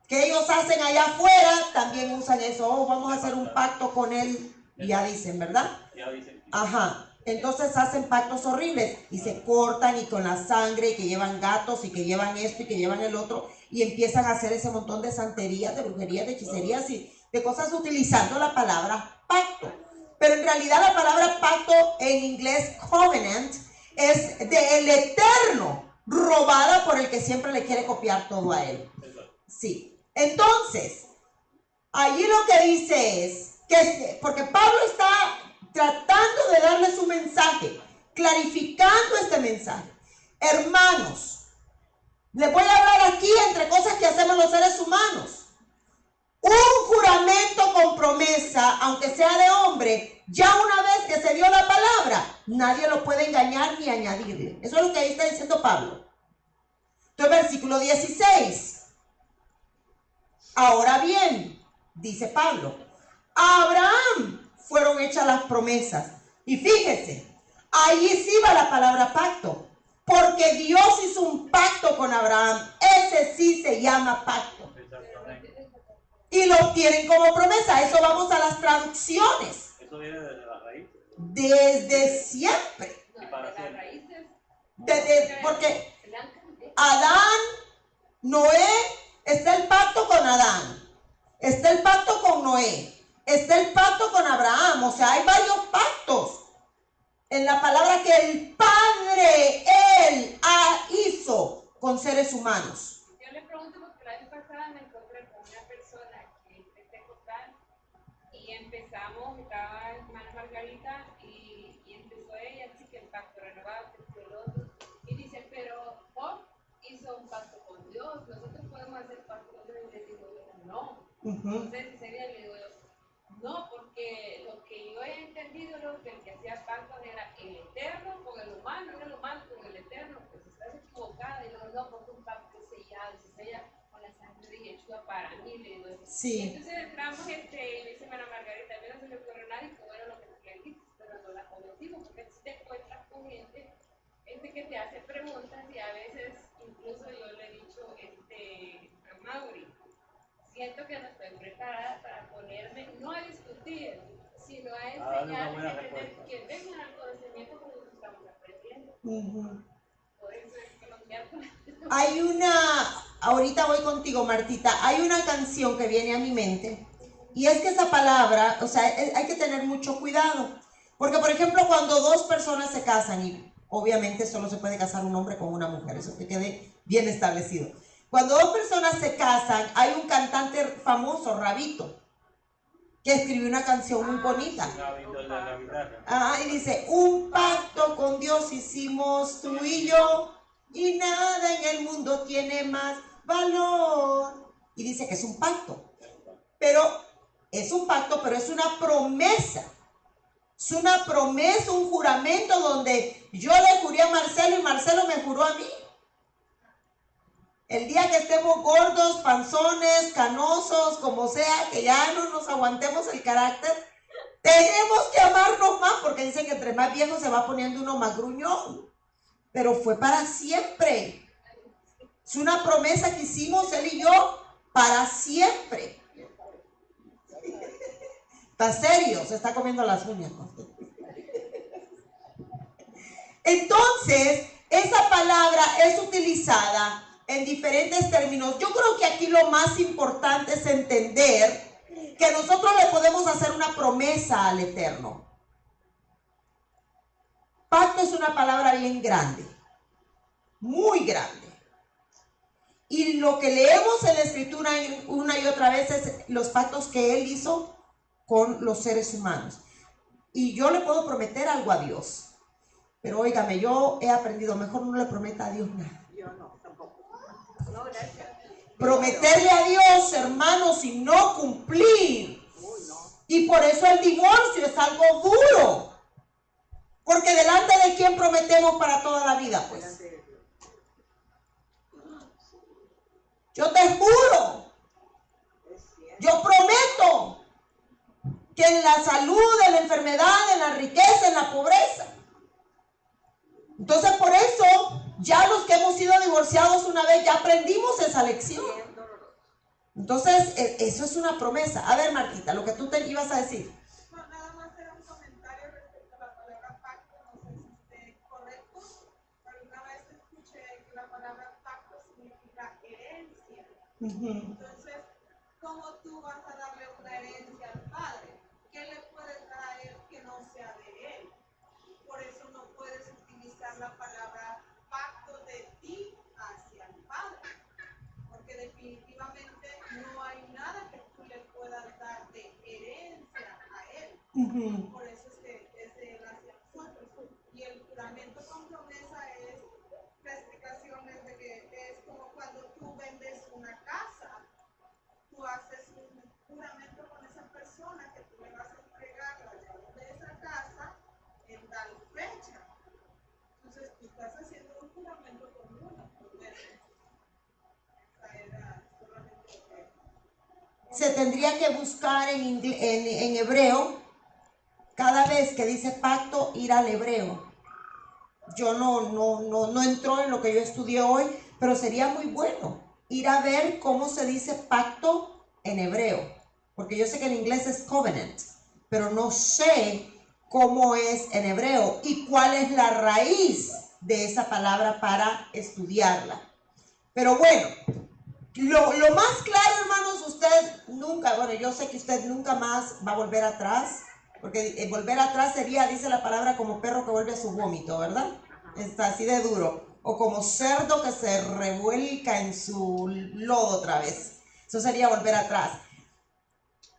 Que ellos hacen allá afuera, también usan eso. Oh, vamos a hacer un pacto con él, ya dicen, ¿verdad? Ya dicen. Ajá. Entonces hacen pactos horribles y se cortan y con la sangre y que llevan gatos y que llevan esto y que llevan el otro y empiezan a hacer ese montón de santerías, de brujerías, de hechicerías y de cosas utilizando la palabra pacto. Pero en realidad la palabra pacto en inglés covenant es de el eterno, robada por el que siempre le quiere copiar todo a él. Sí. Entonces, allí lo que dice es que, porque Pablo está tratando de darle su mensaje, clarificando este mensaje. Hermanos, les voy a hablar aquí entre cosas que hacemos los seres humanos. Un juramento con promesa, aunque sea de hombre, ya una vez que se dio la palabra, nadie lo puede engañar ni añadirle. Eso es lo que ahí está diciendo Pablo. Entonces, versículo 16. Ahora bien, dice Pablo, a Abraham fueron hechas las promesas. Y fíjese, ahí sí va la palabra pacto, porque Dios hizo un pacto con Abraham. Ese sí se llama pacto. Y lo obtienen como promesa. Eso vamos a las traducciones. Eso viene desde la raíz. Desde siempre. Y para siempre. Porque Adán, Noé, está el pacto con Adán, está el pacto con Noé, está el pacto con Abraham. O sea, hay varios pactos en la palabra que el Padre, Él hizo con seres humanos. Yo le pregunto porque la vez pasada me encontré con una persona que es pentecostal y empezamos, estaba hermana Margarita y empezó ella, así que el pacto renovado, que el otro, y dice, pero Job hizo un pacto con Dios, nosotros podemos hacer pacto con Dios. Y le digo yo, no. Entonces ese día le digo yo, no, porque lo que yo he entendido es que el que hacía pacto era el eterno con el humano, no el humano con el eterno. Pues estás equivocada. Y luego no, porque un pacto es sellado, se sella con la sangre de Yeshua para mí. Le digo, sí. Entonces entramos, y me dice hermana Margarita, a mí no se me ocurre nada y como era lo que tú le dijiste, pero no la conocimos, porque si te encuentras con gente que te hace preguntas y a veces, incluso yo le he dicho a Mauri, siento que no estoy preparada para ponerme, no a discutir, sino a enseñar, que vengan al conocimiento como lo estamos aprendiendo. Por eso es colombiano. Hay ahorita voy contigo, Martita, hay una canción que viene a mi mente, y es que esa palabra, o sea, hay que tener mucho cuidado, porque por ejemplo, cuando dos personas se casan, y obviamente solo se puede casar un hombre con una mujer, eso que quede bien establecido. Cuando dos personas se casan, hay un cantante famoso, Rabito. que escribió una canción muy bonita. Y dice, un pacto con Dios hicimos tú y yo, y nada en el mundo tiene más valor. Y dice que es un pacto, pero es una promesa. Es una promesa, un juramento donde yo le juré a Marcelo y Marcelo me juró a mí. El día que estemos gordos, panzones, canosos, como sea, que ya no nos aguantemos el carácter, tenemos que amarnos más, porque dicen que entre más viejo se va poniendo uno más gruñón. Pero fue para siempre. Es una promesa que hicimos él y yo para siempre. Está serio, se está comiendo las uñas. Entonces, esa palabra es utilizada en diferentes términos. Yo creo que aquí lo más importante es entender que nosotros le podemos hacer una promesa al Eterno. Pacto es una palabra bien grande, muy grande. Y lo que leemos en la Escritura una y otra vez es los pactos que Él hizo con los seres humanos. Y yo le puedo prometer algo a Dios. Pero óigame, yo he aprendido, mejor no le prometa a Dios nada. Yo no, tampoco. No, gracias. Prometerle a Dios, hermanos, y no cumplir. Y por eso el divorcio es algo duro. Porque delante de quién prometemos para toda la vida, pues. Yo te juro, yo prometo que en la salud, en la enfermedad, en la riqueza, en la pobreza. Entonces por eso ya los que hemos sido divorciados una vez ya aprendimos esa lección. Entonces eso es una promesa. A ver, Marquita, lo que tú te ibas a decir. No, nada más era un comentario respecto a la palabra pacto, no sé si esté correcto, pero una vez escuché que la palabra pacto significa herencia. Entonces, ¿cómo tú vas a darle una herencia al padre? ¿Qué le puedes dar a él que no sea de él? Por eso no puedes utilizar la palabra pacto de ti hacia el padre, porque definitivamente no hay nada que tú le puedas dar de herencia a él. Por eso es que es de él hacia nosotros. Y el juramento con promesa es la explicación es de que es como cuando tú vendes una casa, tú haces un juramento con esa persona que tú le vas a entregar la llave de esa casa en tal fecha. Entonces tú estás haciendo un juramento con una promesa. Esa era solamente Se tendría que buscar en hebreo, cada vez que dice pacto, ir al hebreo. Yo no entró en lo que yo estudié hoy, pero sería muy bueno ir a ver cómo se dice pacto en hebreo, porque yo sé que en inglés es covenant, pero no sé cómo es en hebreo y cuál es la raíz de esa palabra para estudiarla. Pero bueno, lo más claro, hermanos, usted nunca, bueno, yo sé que usted nunca más va a volver atrás, porque volver atrás sería, dice la palabra, como perro que vuelve a su vómito, ¿verdad? Está así de duro. O como cerdo que se revuelca en su lodo otra vez. Eso sería volver atrás.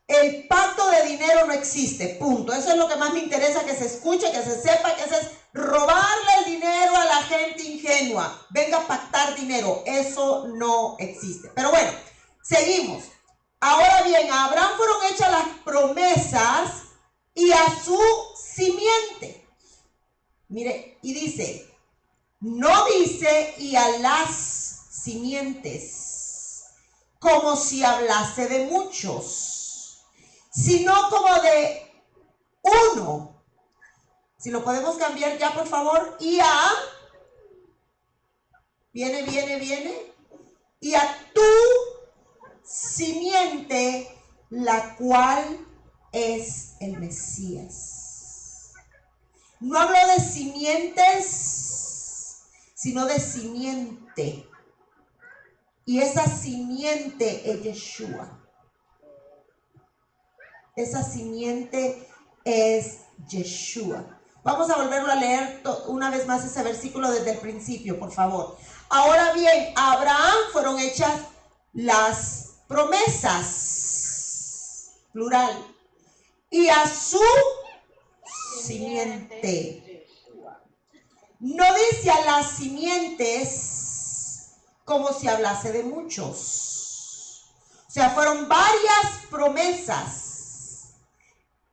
El pacto de dinero no existe, punto. Eso es lo que más me interesa que se escuche, que se sepa, que eso es robarle el dinero a la gente ingenua. Venga a pactar dinero. Eso no existe. Pero bueno, seguimos. Ahora bien, a Abraham fueron hechas las promesas y a su simiente. Mire, y dice, no dice y a las simientes, como si hablase de muchos, sino como de uno. Si lo podemos cambiar ya, por favor. Y a, viene. Y a tu simiente, la cual es el Mesías. No hablo de simientes, sino de simiente. Y esa simiente es Yeshua. Esa simiente es Yeshua. Vamos a volverlo a leer una vez más ese versículo desde el principio, por favor. Ahora bien, a Abraham fueron hechas las promesas, plural, y a su simiente. No dice a las simientes como si hablase de muchos. O sea, fueron varias promesas,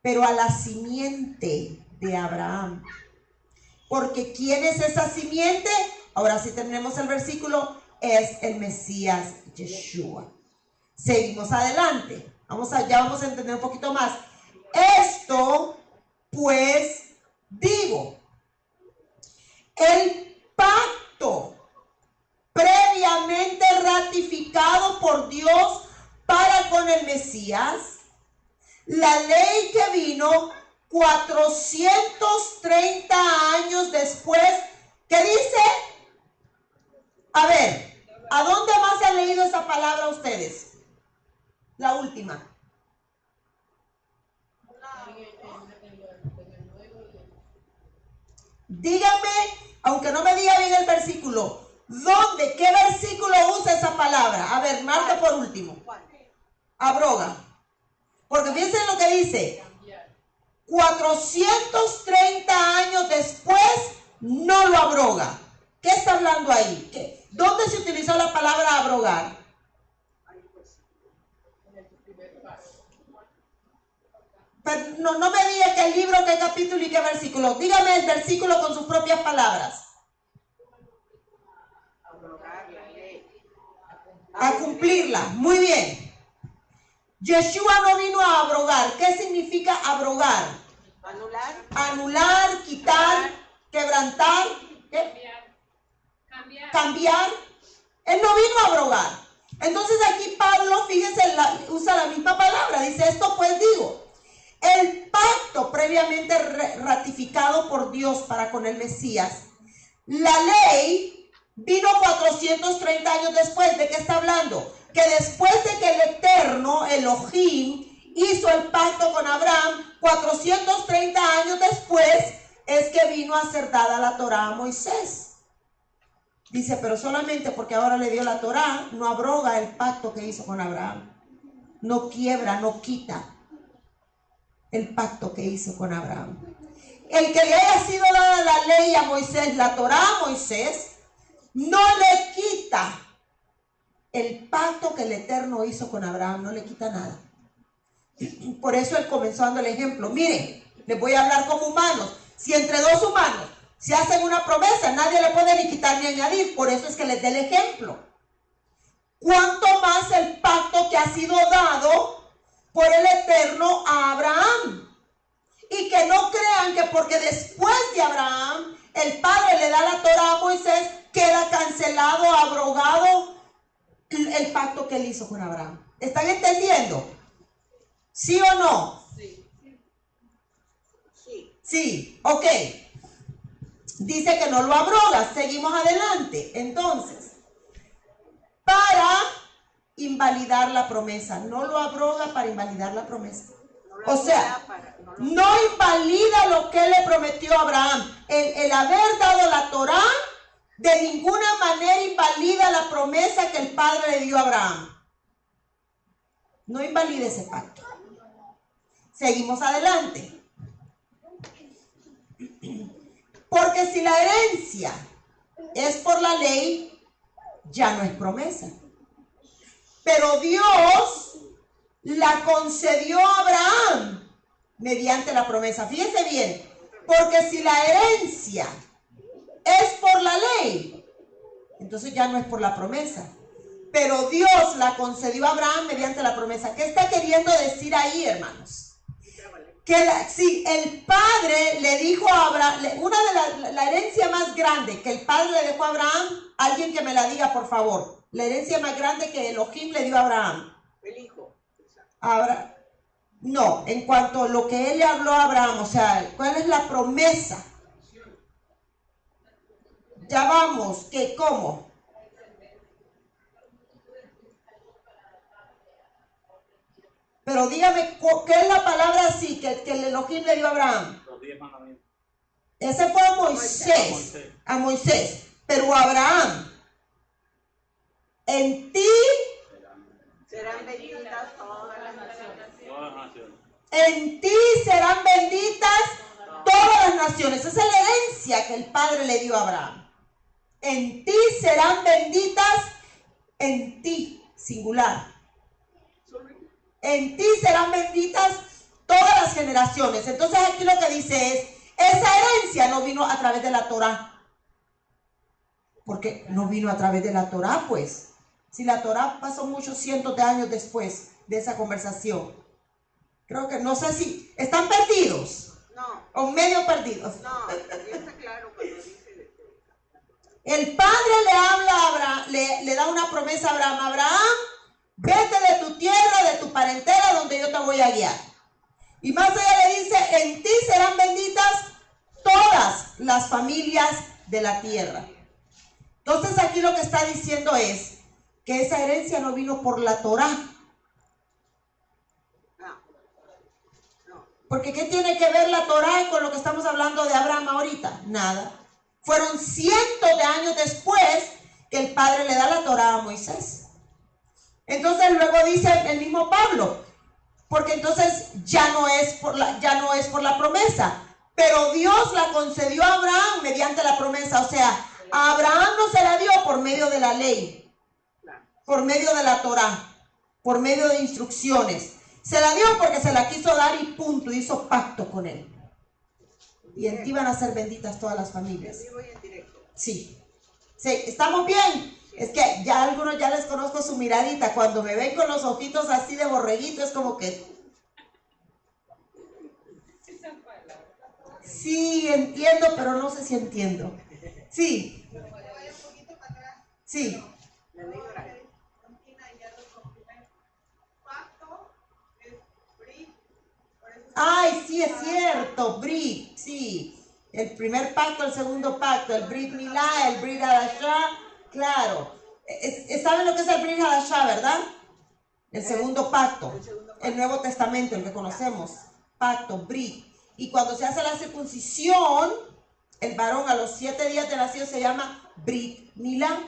pero a la simiente de Abraham. Porque ¿quién es esa simiente? Ahora sí tenemos el versículo, es el Mesías Yeshua. Seguimos adelante. Ya vamos a entender un poquito más. Esto, pues, digo, el pacto previamente ratificado por Dios para con el Mesías, la ley que vino 430 años después, ¿qué dice? A ver, ¿a dónde más han leído esa palabra ustedes? La última. Díganme, aunque no me diga bien el versículo, ¿dónde? ¿Qué versículo usa esa palabra? A ver, marca por último. Abroga. Porque fíjense lo que dice. 430 años después no lo abroga. ¿Qué está hablando ahí? ¿Dónde se utilizó la palabra abrogar? Pero no me diga qué libro, qué capítulo y qué versículo. Dígame el versículo con sus propias palabras. A cumplirla. Muy bien. Yeshua no vino a abrogar. ¿Qué significa abrogar? Anular, quitar, quebrantar, cambiar. Él no vino a abrogar. Entonces aquí Pablo, fíjense, usa la misma palabra. Dice, esto pues digo, el pacto previamente ratificado por Dios para con el Mesías, la ley vino 430 años después. ¿De qué está hablando? Que después de que el Eterno, Elohim, hizo el pacto con Abraham, 430 años después es que vino a ser dada la Torá a Moisés. Dice, pero solamente porque ahora le dio la Torá, no abroga el pacto que hizo con Abraham. No quiebra, no quita el pacto que hizo con Abraham. El que le haya sido dada la ley a Moisés, la Torá a Moisés, no le quita el pacto que el Eterno hizo con Abraham, no le quita nada. Por eso él comenzó dando el ejemplo. Miren, les voy a hablar como humanos. Si entre dos humanos se hacen una promesa, nadie le puede ni quitar ni añadir. Por eso es que les dé el ejemplo. ¿Cuánto más el pacto que ha sido dado por el Eterno a Abraham? Y que no crean que porque después de Abraham el Padre le da la Torá a Moisés, queda cancelado, abrogado el pacto que él hizo con Abraham. ¿Están entendiendo? ¿Sí o no? Sí, ok. Dice que no lo abroga. Seguimos adelante. Entonces, para invalidar la promesa. No lo abroga para invalidar la promesa. O sea, no invalida lo que le prometió a Abraham. El haber dado la Torá de ninguna manera invalida la promesa que el Padre le dio a Abraham. No invalida ese pacto. Seguimos adelante. Porque si la herencia es por la ley, ya no es promesa. Pero Dios la concedió a Abraham mediante la promesa. Fíjense bien, porque si la herencia es por la ley, entonces ya no es por la promesa. Pero Dios la concedió a Abraham mediante la promesa. ¿Qué está queriendo decir ahí, hermanos? Que si el Padre le dijo a Abraham, la herencia más grande que el Padre le dejó a Abraham, alguien que me la diga, por favor. La herencia más grande que Elohim le dio a Abraham. El hijo. No, en cuanto a lo que él le habló a Abraham, o sea, ¿cuál es la promesa? Ya vamos, ¿qué? ¿Cómo? Pero dígame, ¿qué es la palabra así que el Elohim le dio a Abraham? Los 10 mandamientos. Ese fue a Moisés. A Moisés. Pero Abraham, en ti serán benditas todas las naciones. Todas las naciones. En ti serán benditas todas las naciones. Esa es la herencia que el Padre le dio a Abraham. En ti serán benditas, en ti, singular. En ti serán benditas todas las generaciones. Entonces aquí lo que dice es, esa herencia no vino a través de la Torá. Porque no vino a través de la Torá, pues. Si la Torá pasó muchos cientos de años después de esa conversación. Creo que, no sé si, ¿están perdidos? No. ¿O medio perdidos? No, ya está claro cuando dice... El Padre le habla a Abraham, le da una promesa a Abraham. Abraham, vete de tu tierra, de tu parentela, donde yo te voy a guiar. Y más allá le dice, en ti serán benditas todas las familias de la tierra. Entonces aquí lo que está diciendo es que esa herencia no vino por la Torá. Porque ¿qué tiene que ver la Torá con lo que estamos hablando de Abraham ahorita? Nada. Fueron cientos de años después que el Padre le da la Torá a Moisés. Entonces luego dice el mismo Pablo, porque entonces ya no es por la promesa, pero Dios la concedió a Abraham mediante la promesa. O sea, a Abraham no se la dio por medio de la ley, por medio de la Torá, por medio de instrucciones. Se la dio porque se la quiso dar y punto, hizo pacto con él. Y en ti van a ser benditas todas las familias. Sí. Sí, ¿estamos bien? Es que ya algunos ya les conozco su miradita. Cuando me ven con los ojitos así de borreguito, es como que... Sí, entiendo, pero no sé si entiendo. Sí. Sí. Ay, sí, es cierto, Brit, sí. El primer pacto, el segundo pacto, el Brit Milá, el Brit Hadashah, claro. ¿Saben lo que es el Brit Hadashah, verdad? El segundo pacto, el Nuevo Testamento, el que conocemos, pacto, Brit. Y cuando se hace la circuncisión, el varón a los 7 días de nacido se llama Brit Milá,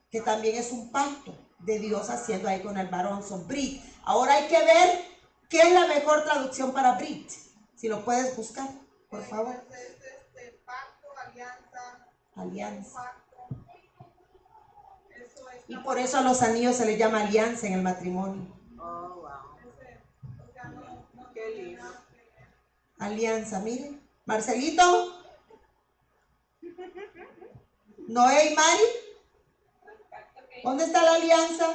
que también es un pacto de Dios haciendo ahí con el varón, son Brit. Ahora hay que ver qué es la mejor traducción para Brit, si lo puedes buscar, por favor. Pacto, alianza. Alianza. Y por eso a los anillos se les llama alianza en el matrimonio. Oh, wow. Qué lindo. Alianza, miren. Marcelito. Noé y Mari. ¿Dónde está la alianza?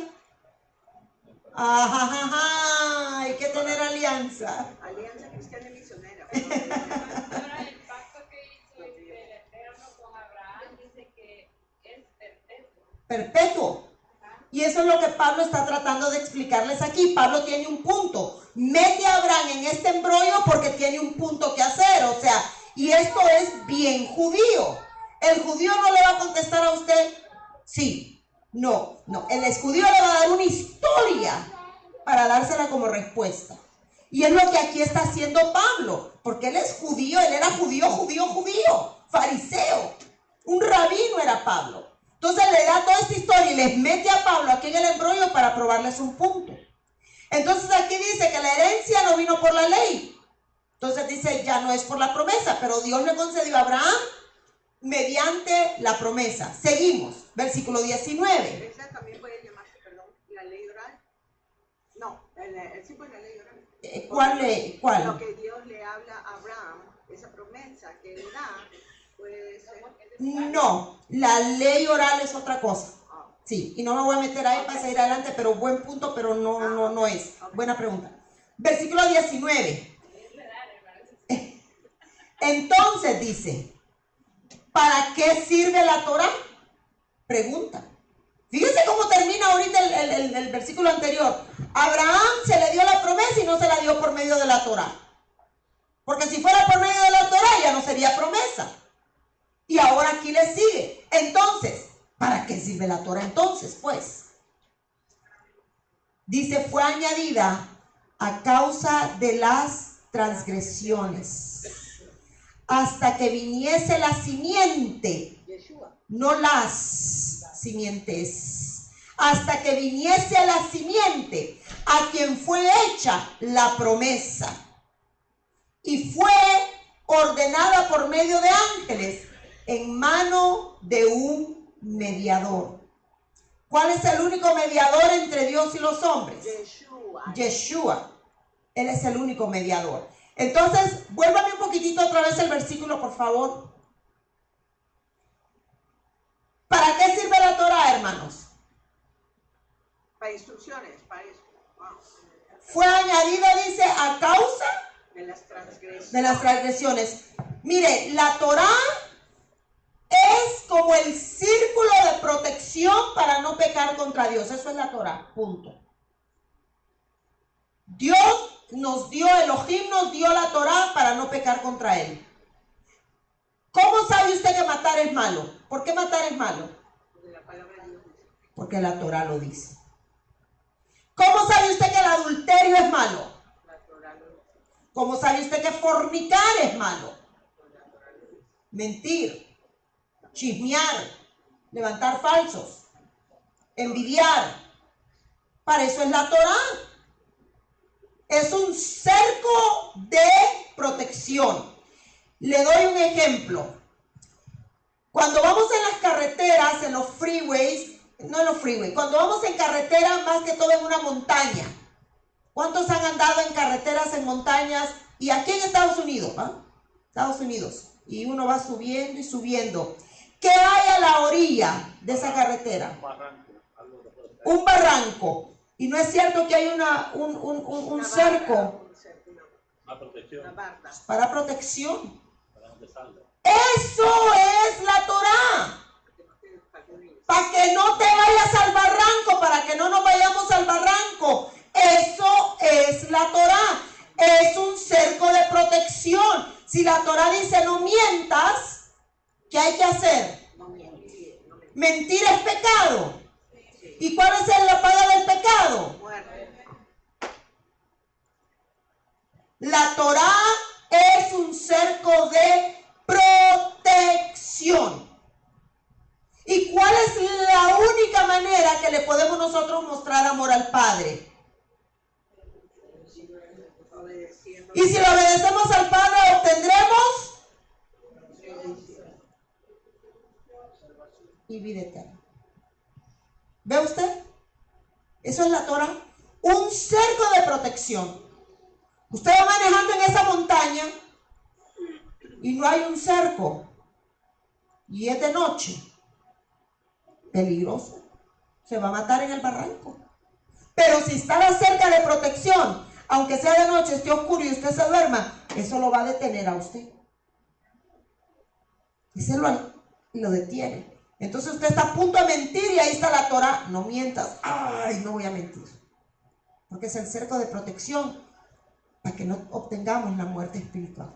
Ajá, hay que tener alianza. Alianza cristiana y misionera. Ahora el pacto que hizo el Eterno con Abraham dice que es perpetuo. Perpetuo. Y eso es lo que Pablo está tratando de explicarles aquí. Pablo tiene un punto. Mete a Abraham en este embrollo porque tiene un punto que hacer. O sea, y esto es bien judío. El judío no le va a contestar a usted, sí. No, el judío le va a dar una historia para dársela como respuesta. Y es lo que aquí está haciendo Pablo, porque él es judío, él era judío, fariseo. Un rabino era Pablo. Entonces le da toda esta historia y les mete a Pablo aquí en el embrollo para probarles un punto. Entonces aquí dice que la herencia no vino por la ley. Entonces dice, ya no es por la promesa, pero Dios le concedió a Abraham mediante la promesa. Seguimos, versículo 19. Esa también puede llamarse, perdón, la ley oral. No, el sí fue la ley oral. ¿Cuál ley? ¿Cuál? Lo que Dios le habla a Abraham, esa promesa que él da, pues... No, la ley oral es otra cosa. Sí, y no me voy a meter ahí para seguir adelante, pero buen punto, pero no es. Buena pregunta. Versículo 19. Entonces dice, ¿para qué sirve la Torá? Pregunta. Fíjense cómo termina ahorita el versículo anterior. Abraham se le dio la promesa y no se la dio por medio de la Torá. Porque si fuera por medio de la Torá ya no sería promesa. Y ahora aquí le sigue. Entonces, ¿para qué sirve la Torá entonces? Pues, dice, fue añadida a causa de las transgresiones, hasta que viniese la simiente, no las simientes, hasta que viniese la simiente, a quien fue hecha la promesa. y fue ordenada por medio de ángeles en mano de un mediador. ¿Cuál es el único mediador entre Dios y los hombres? Yeshua. Él es el único mediador. Entonces, vuélvame un poquitito otra vez el versículo, por favor. ¿Para qué sirve la Torah, hermanos? Para instrucciones, para eso. Wow. Fue añadida, dice, a causa De las transgresiones. de las transgresiones. Mire, la Torah es como el círculo de protección para no pecar contra Dios. Eso es la Torah, punto. Dios nos dio, Elohim nos dio la Torah para no pecar contra Él. ¿Cómo sabe usted que matar es malo? ¿Por qué matar es malo? Porque la palabra de Dios dice. Porque la Torah lo dice. ¿Cómo sabe usted que el adulterio es malo? La Torah lo dice. ¿Cómo sabe usted que fornicar es malo? Mentir, chismear, levantar falsos, envidiar. Para eso es la Torah. Es un cerco de protección. Le doy un ejemplo. Cuando vamos en las carreteras, en los freeways, no en los freeways, cuando vamos en carretera, más que todo en una montaña. ¿Cuántos han andado en carreteras, en montañas? Y aquí en Estados Unidos, ¿ah? Estados Unidos. Y uno va subiendo y subiendo. ¿Qué hay a la orilla de esa carretera? Un barranco, algo que puede ser. Un barranco. Y no es cierto que hay un cerco Una protección Una barda. para protección. para no te salga. Eso es la Torah. Para que no te vayas al barranco, para que no nos vayamos al barranco. Eso es la Torah. Es un cerco de protección. Si la Torah dice no mientas, ¿qué hay que hacer? No mentir. No mentir. Mentir es pecado. ¿Y cuál es la paga del pecado? Muerte. La Torah es un cerco de protección. ¿Y cuál es la única manera que le podemos nosotros mostrar amor al Padre? Obedeciendo. Y si le obedecemos al Padre, obtendremos y vida eterna. ¿Ve usted? Eso es la Torah. Un cerco de protección. Usted va manejando en esa montaña y no hay un cerco. Y es de noche. Peligroso. Se va a matar en el barranco. Pero si está la cerca de protección, aunque sea de noche, esté oscuro y usted se duerma, eso lo va a detener a usted. Y se lo detiene. Entonces usted está a punto de mentir y ahí está la Torah. No mientas. Ay, no voy a mentir. Porque es el cerco de protección para que no obtengamos la muerte espiritual.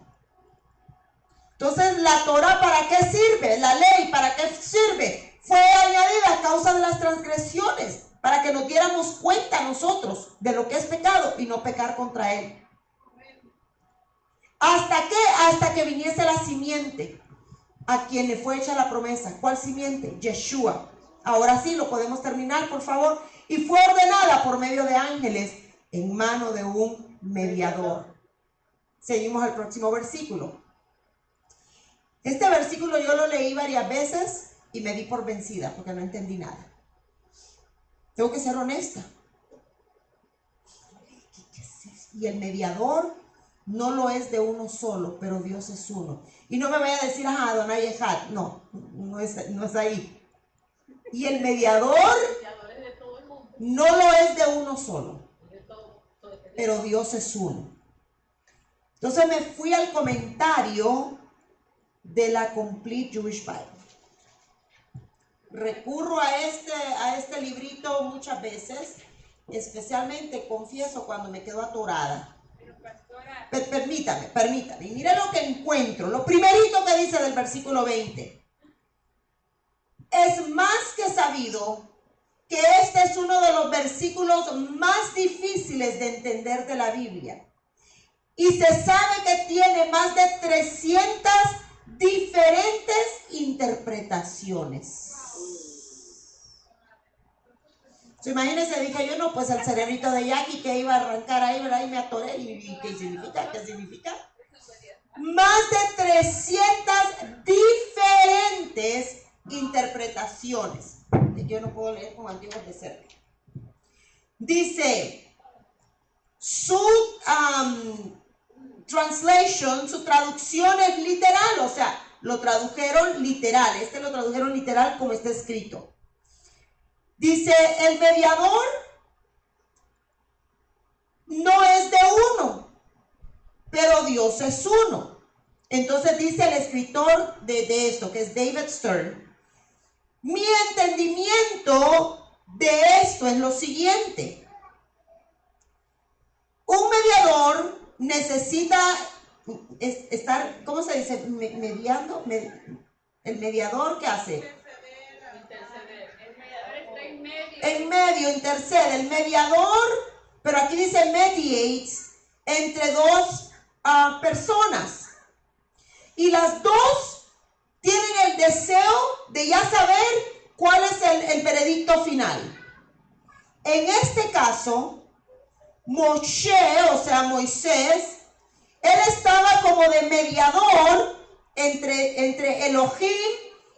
Entonces, ¿la Torah para qué sirve? La ley, ¿para qué sirve? Fue añadida a causa de las transgresiones, para que nos diéramos cuenta nosotros de lo que es pecado y no pecar contra él. ¿Hasta qué? Hasta que viniese la simiente a quien le fue hecha la promesa. ¿Cuál simiente? Yeshua. Ahora sí, lo podemos terminar, por favor. Y fue ordenada por medio de ángeles en mano de un mediador. Seguimos al próximo versículo. Este versículo yo lo leí varias veces y me di por vencida porque no entendí nada. Tengo que ser honesta. Y el mediador no lo es de uno solo, pero Dios es uno. Y no me vaya a decir, ajá, Adonai Echad. No, no es ahí. Y el mediador no lo es de uno solo, pero Dios es uno. Entonces me fui al comentario de la Complete Jewish Bible. Recurro a este librito muchas veces, especialmente, confieso, cuando me quedo atorada. Pero pastora, Permítame. Y mire lo que encuentro. Lo primerito que dice del versículo 20. Es más que sabido que este es uno de los versículos más difíciles de entender de la Biblia. Y se sabe que tiene más de 300 diferentes interpretaciones. Imagínense, dije yo, no, pues el cerebrito de Jackie que iba a arrancar ahí, ¿verdad? Y me atoré. ¿Y qué significa? ¿Qué significa? más de 300 diferentes interpretaciones. Yo no puedo leer con antiguos de cerca. Dice, su translation, su traducción es literal, o sea, lo tradujeron literal. Lo tradujeron literal como está escrito. Dice, el mediador no es de uno, pero Dios es uno. Entonces dice el escritor de esto, que es David Stern, mi entendimiento de esto es lo siguiente. Un mediador necesita estar, ¿cómo se dice? Mediando. El mediador, ¿qué hace? Interceder. El mediador está en medio. En medio, intercede. El mediador, pero aquí dice mediates, entre dos personas. Y las dos tienen el deseo de ya saber cuál es el veredicto final. En este caso, Moshe, o sea, Moisés, él estaba como de mediador entre Elohim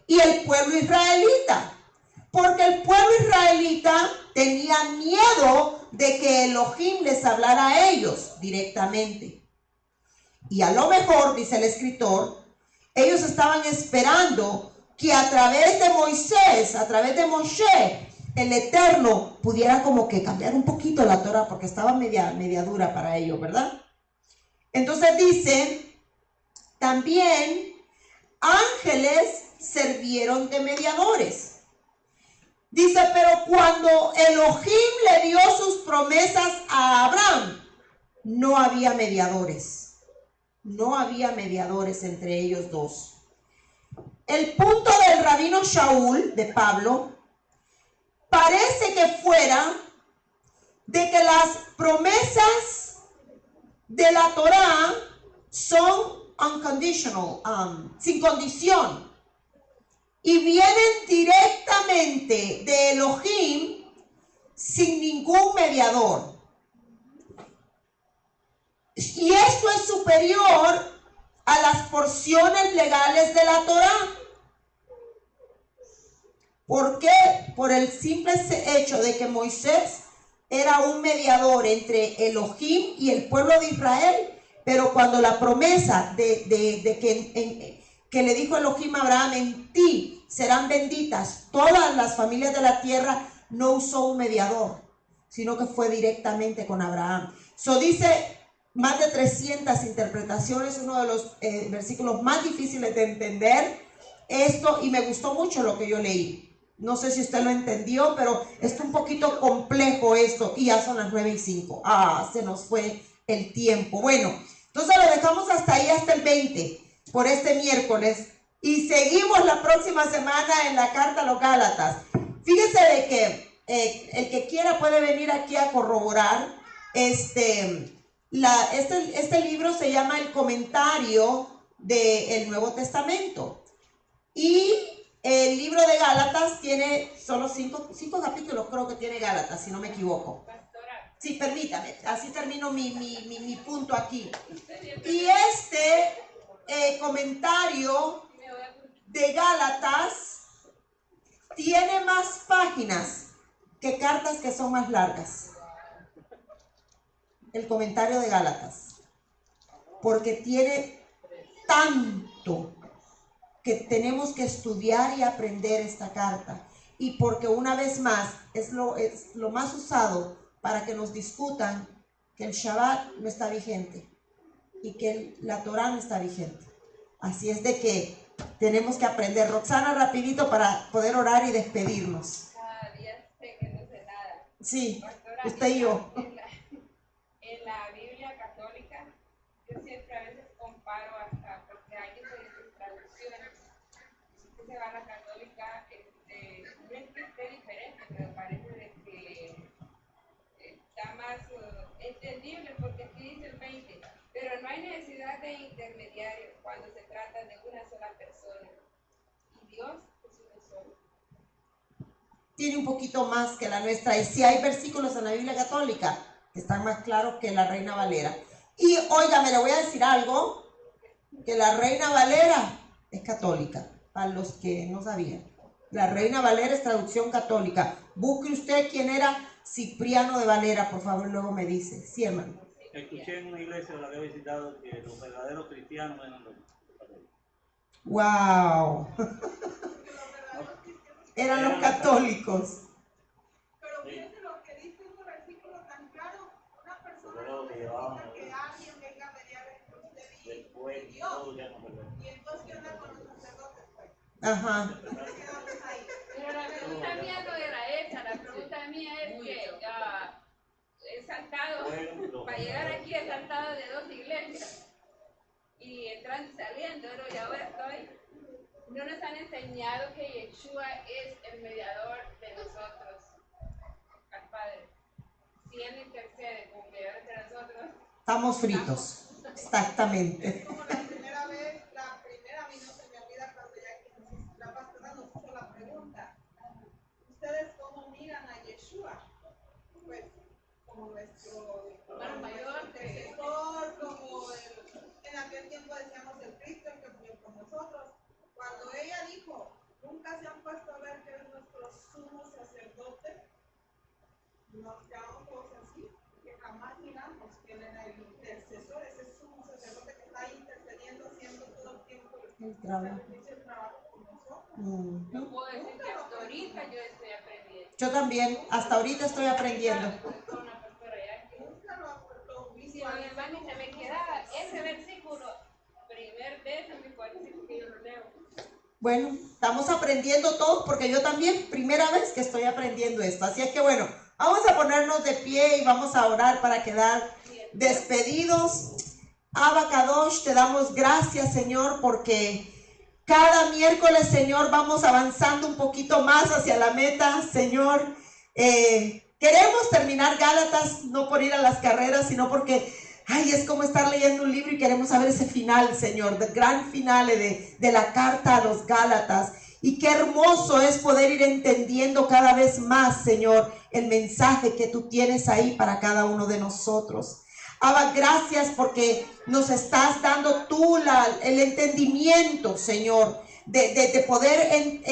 y el pueblo israelita. Porque el pueblo israelita tenía miedo de que Elohim les hablara a ellos directamente. Y a lo mejor, dice el escritor, ellos estaban esperando que a través de Moisés, a través de Moshe, el Eterno pudiera como que cambiar un poquito la Torah, porque estaba media dura para ellos, ¿verdad? Entonces dice, también ángeles sirvieron de mediadores. Dice, pero cuando Elohim le dio sus promesas a Abraham, no había mediadores. No había mediadores entre ellos dos. El punto del rabino Shaul, de Pablo, parece que fuera de que las promesas de la Torá son unconditional, sin condición, y vienen directamente de Elohim sin ningún mediador. Y esto es superior a las porciones legales de la Torá. ¿Por qué? Por el simple hecho de que Moisés era un mediador entre Elohim y el pueblo de Israel, pero cuando la promesa que le dijo Elohim a Abraham, en ti serán benditas todas las familias de la tierra, no usó un mediador, sino que fue directamente con Abraham. Dice más de 300 interpretaciones, uno de los versículos más difíciles de entender esto, y me gustó mucho lo que yo leí. No sé si usted lo entendió, pero es un poquito complejo esto, y ya son las 9:05. Se nos fue el tiempo. Bueno, entonces lo dejamos hasta ahí, hasta el 20, por este miércoles, y seguimos la próxima semana en la carta a los Gálatas. Fíjese de que el que quiera puede venir aquí a corroborar. Este libro se llama El Comentario del Nuevo Testamento, y el libro de Gálatas tiene solo 5 capítulos, creo que tiene Gálatas, si no me equivoco. Sí, permítame, así termino mi punto aquí. Y este comentario de Gálatas tiene más páginas que cartas que son más largas. El comentario de Gálatas, porque tiene tanto que tenemos que estudiar y aprender esta carta, y porque una vez más es lo más usado para que nos discutan que el Shabbat no está vigente y que la Torah no está vigente. Así es de que tenemos que aprender. Roxana, rapidito para poder orar y despedirnos. Cada día sé que no sé nada. Sí, Pastora, usted y yo. En la Biblia católica, yo siempre a veces comparo hasta, porque hay diferentes traducciones. Si se va a la católica, no es que esté diferente, pero parece de que está más entendible, porque aquí dice el 20, pero no hay necesidad de intermediario cuando se trata de una sola persona. Y Dios es uno solo. Tiene un poquito más que la nuestra, y sí hay versículos en la Biblia católica que están más claros que la Reina Valera. Y óigame, le voy a decir algo, que la Reina Valera es católica, para los que no sabían. La Reina Valera es traducción católica. Busque usted quién era Cipriano de Valera, por favor, luego me dice. Sí, hermano. Escuché en una iglesia la que he visitado que los verdaderos cristianos eran los católicos. ¡Wow! Eran los católicos. Pero fíjense lo que dice ese versículo tan claro. Una persona no necesita que alguien venga a mediar entre usted y Dios. Y entonces, ¿qué onda con los sacerdotes? Pues? Ajá. Pero la pregunta mía no era esa, la pregunta mía es que he saltado, para llegar aquí he saltado de 2 iglesias, y entrando y saliendo, pero y ahora estoy. No nos han enseñado que Yeshua es el mediador de nosotros, al Padre. Si Él intercede como mediador entre nosotros, Estamos fritos. Exactamente. Es como la primera, a mí no se me olvida cuando ya la pastora nos hizo la pregunta. ¿Ustedes cómo miran a Yeshua? Pues como nuestro mayor intercesor, como en aquel tiempo decíamos el Cristo, el que murió por nosotros. Cuando ella dijo, nunca se han puesto a ver que es nuestro sumo sacerdote, nos quedamos todos así, que jamás miramos que él era el intercesor, ese sumo sacerdote que está intercediendo, haciendo todo el tiempo el trabajo con nosotros. yo puedo decir que hasta ahorita yo estoy aprendiendo. Yo también, hasta ahorita estoy aprendiendo. Con la pastora Jackie. Nunca lo Y si don hermano se me quedaba ese versículo, primer vez en mi versículo que yo lo leo. Bueno, estamos aprendiendo todos porque yo también, primera vez que estoy aprendiendo esto. Así es que bueno, vamos a ponernos de pie y vamos a orar para quedar despedidos. Abba Kadosh, te damos gracias, Señor, porque cada miércoles, Señor, vamos avanzando un poquito más hacia la meta, Señor. Queremos terminar Gálatas, no por ir a las carreras, sino porque es como estar leyendo un libro y queremos saber ese final, Señor, del gran final de la carta a los Gálatas. Y qué hermoso es poder ir entendiendo cada vez más, Señor, el mensaje que tú tienes ahí para cada uno de nosotros. Abba, gracias porque nos estás dando tú el entendimiento, Señor, de poder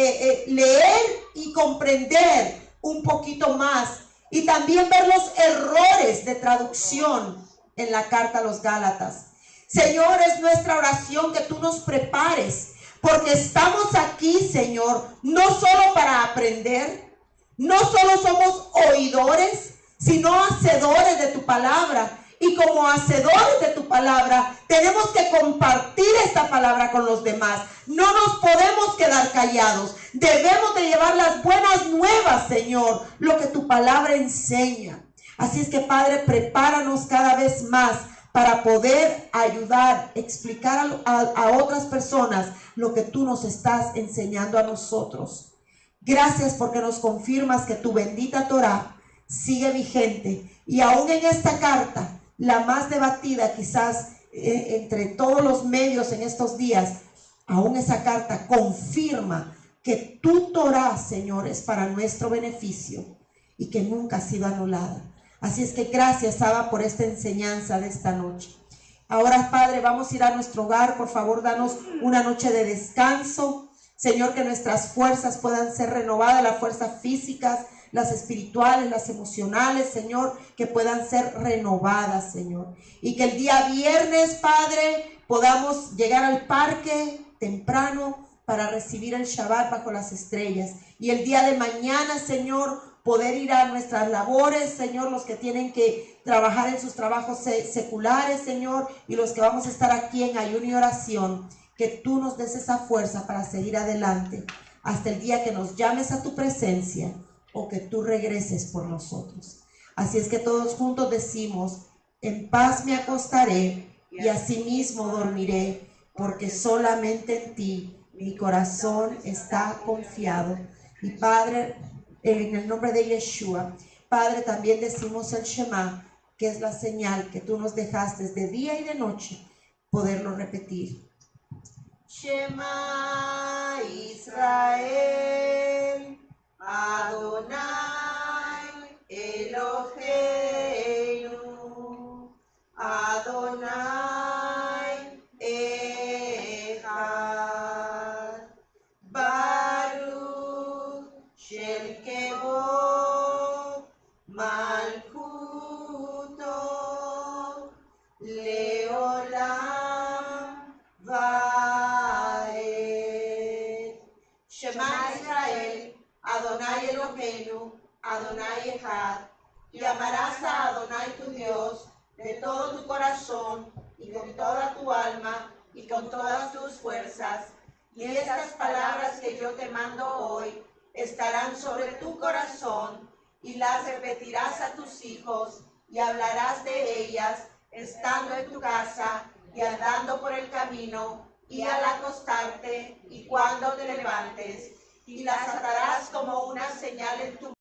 leer y comprender un poquito más. Y también ver los errores de traducción en la carta a los Gálatas. Señor, es nuestra oración que tú nos prepares, porque estamos aquí, Señor, no solo para aprender, no solo somos oidores, sino hacedores de tu palabra. Y como hacedores de tu palabra, tenemos que compartir esta palabra con los demás. No nos podemos quedar callados. Debemos de llevar las buenas nuevas, Señor, lo que tu palabra enseña. Así es que, Padre, prepáranos cada vez más para poder ayudar, explicar a otras personas lo que tú nos estás enseñando a nosotros. Gracias porque nos confirmas que tu bendita Torah sigue vigente. Y aún en esta carta, la más debatida quizás entre todos los medios en estos días, aún esa carta confirma que tu Torah, Señor, es para nuestro beneficio y que nunca ha sido anulada. Así es que gracias, Abba, por esta enseñanza de esta noche. Ahora, Padre, vamos a ir a nuestro hogar. Por favor, danos una noche de descanso. Señor, que nuestras fuerzas puedan ser renovadas, las fuerzas físicas, las espirituales, las emocionales, Señor, que puedan ser renovadas, Señor. Y que el día viernes, Padre, podamos llegar al parque temprano para recibir el Shabbat bajo las estrellas. Y el día de mañana, Señor, poder ir a nuestras labores, Señor, los que tienen que trabajar en sus trabajos seculares, Señor, y los que vamos a estar aquí en ayuno y oración, que tú nos des esa fuerza para seguir adelante hasta el día que nos llames a tu presencia o que tú regreses por nosotros. Así es que todos juntos decimos: en paz me acostaré y asimismo dormiré, porque solamente en ti mi corazón está confiado. Y Padre, en el nombre de Yeshua, Padre, también decimos el Shema, que es la señal que tú nos dejaste de día y de noche, poderlo repetir. Shema Israel, Adonai Eloheinu, Adonai y amarás a Adonai tu Dios de todo tu corazón y con toda tu alma y con todas tus fuerzas. Y estas palabras que yo te mando hoy estarán sobre tu corazón y las repetirás a tus hijos y hablarás de ellas estando en tu casa y andando por el camino y al acostarte y cuando te levantes, y las atarás como una señal en tu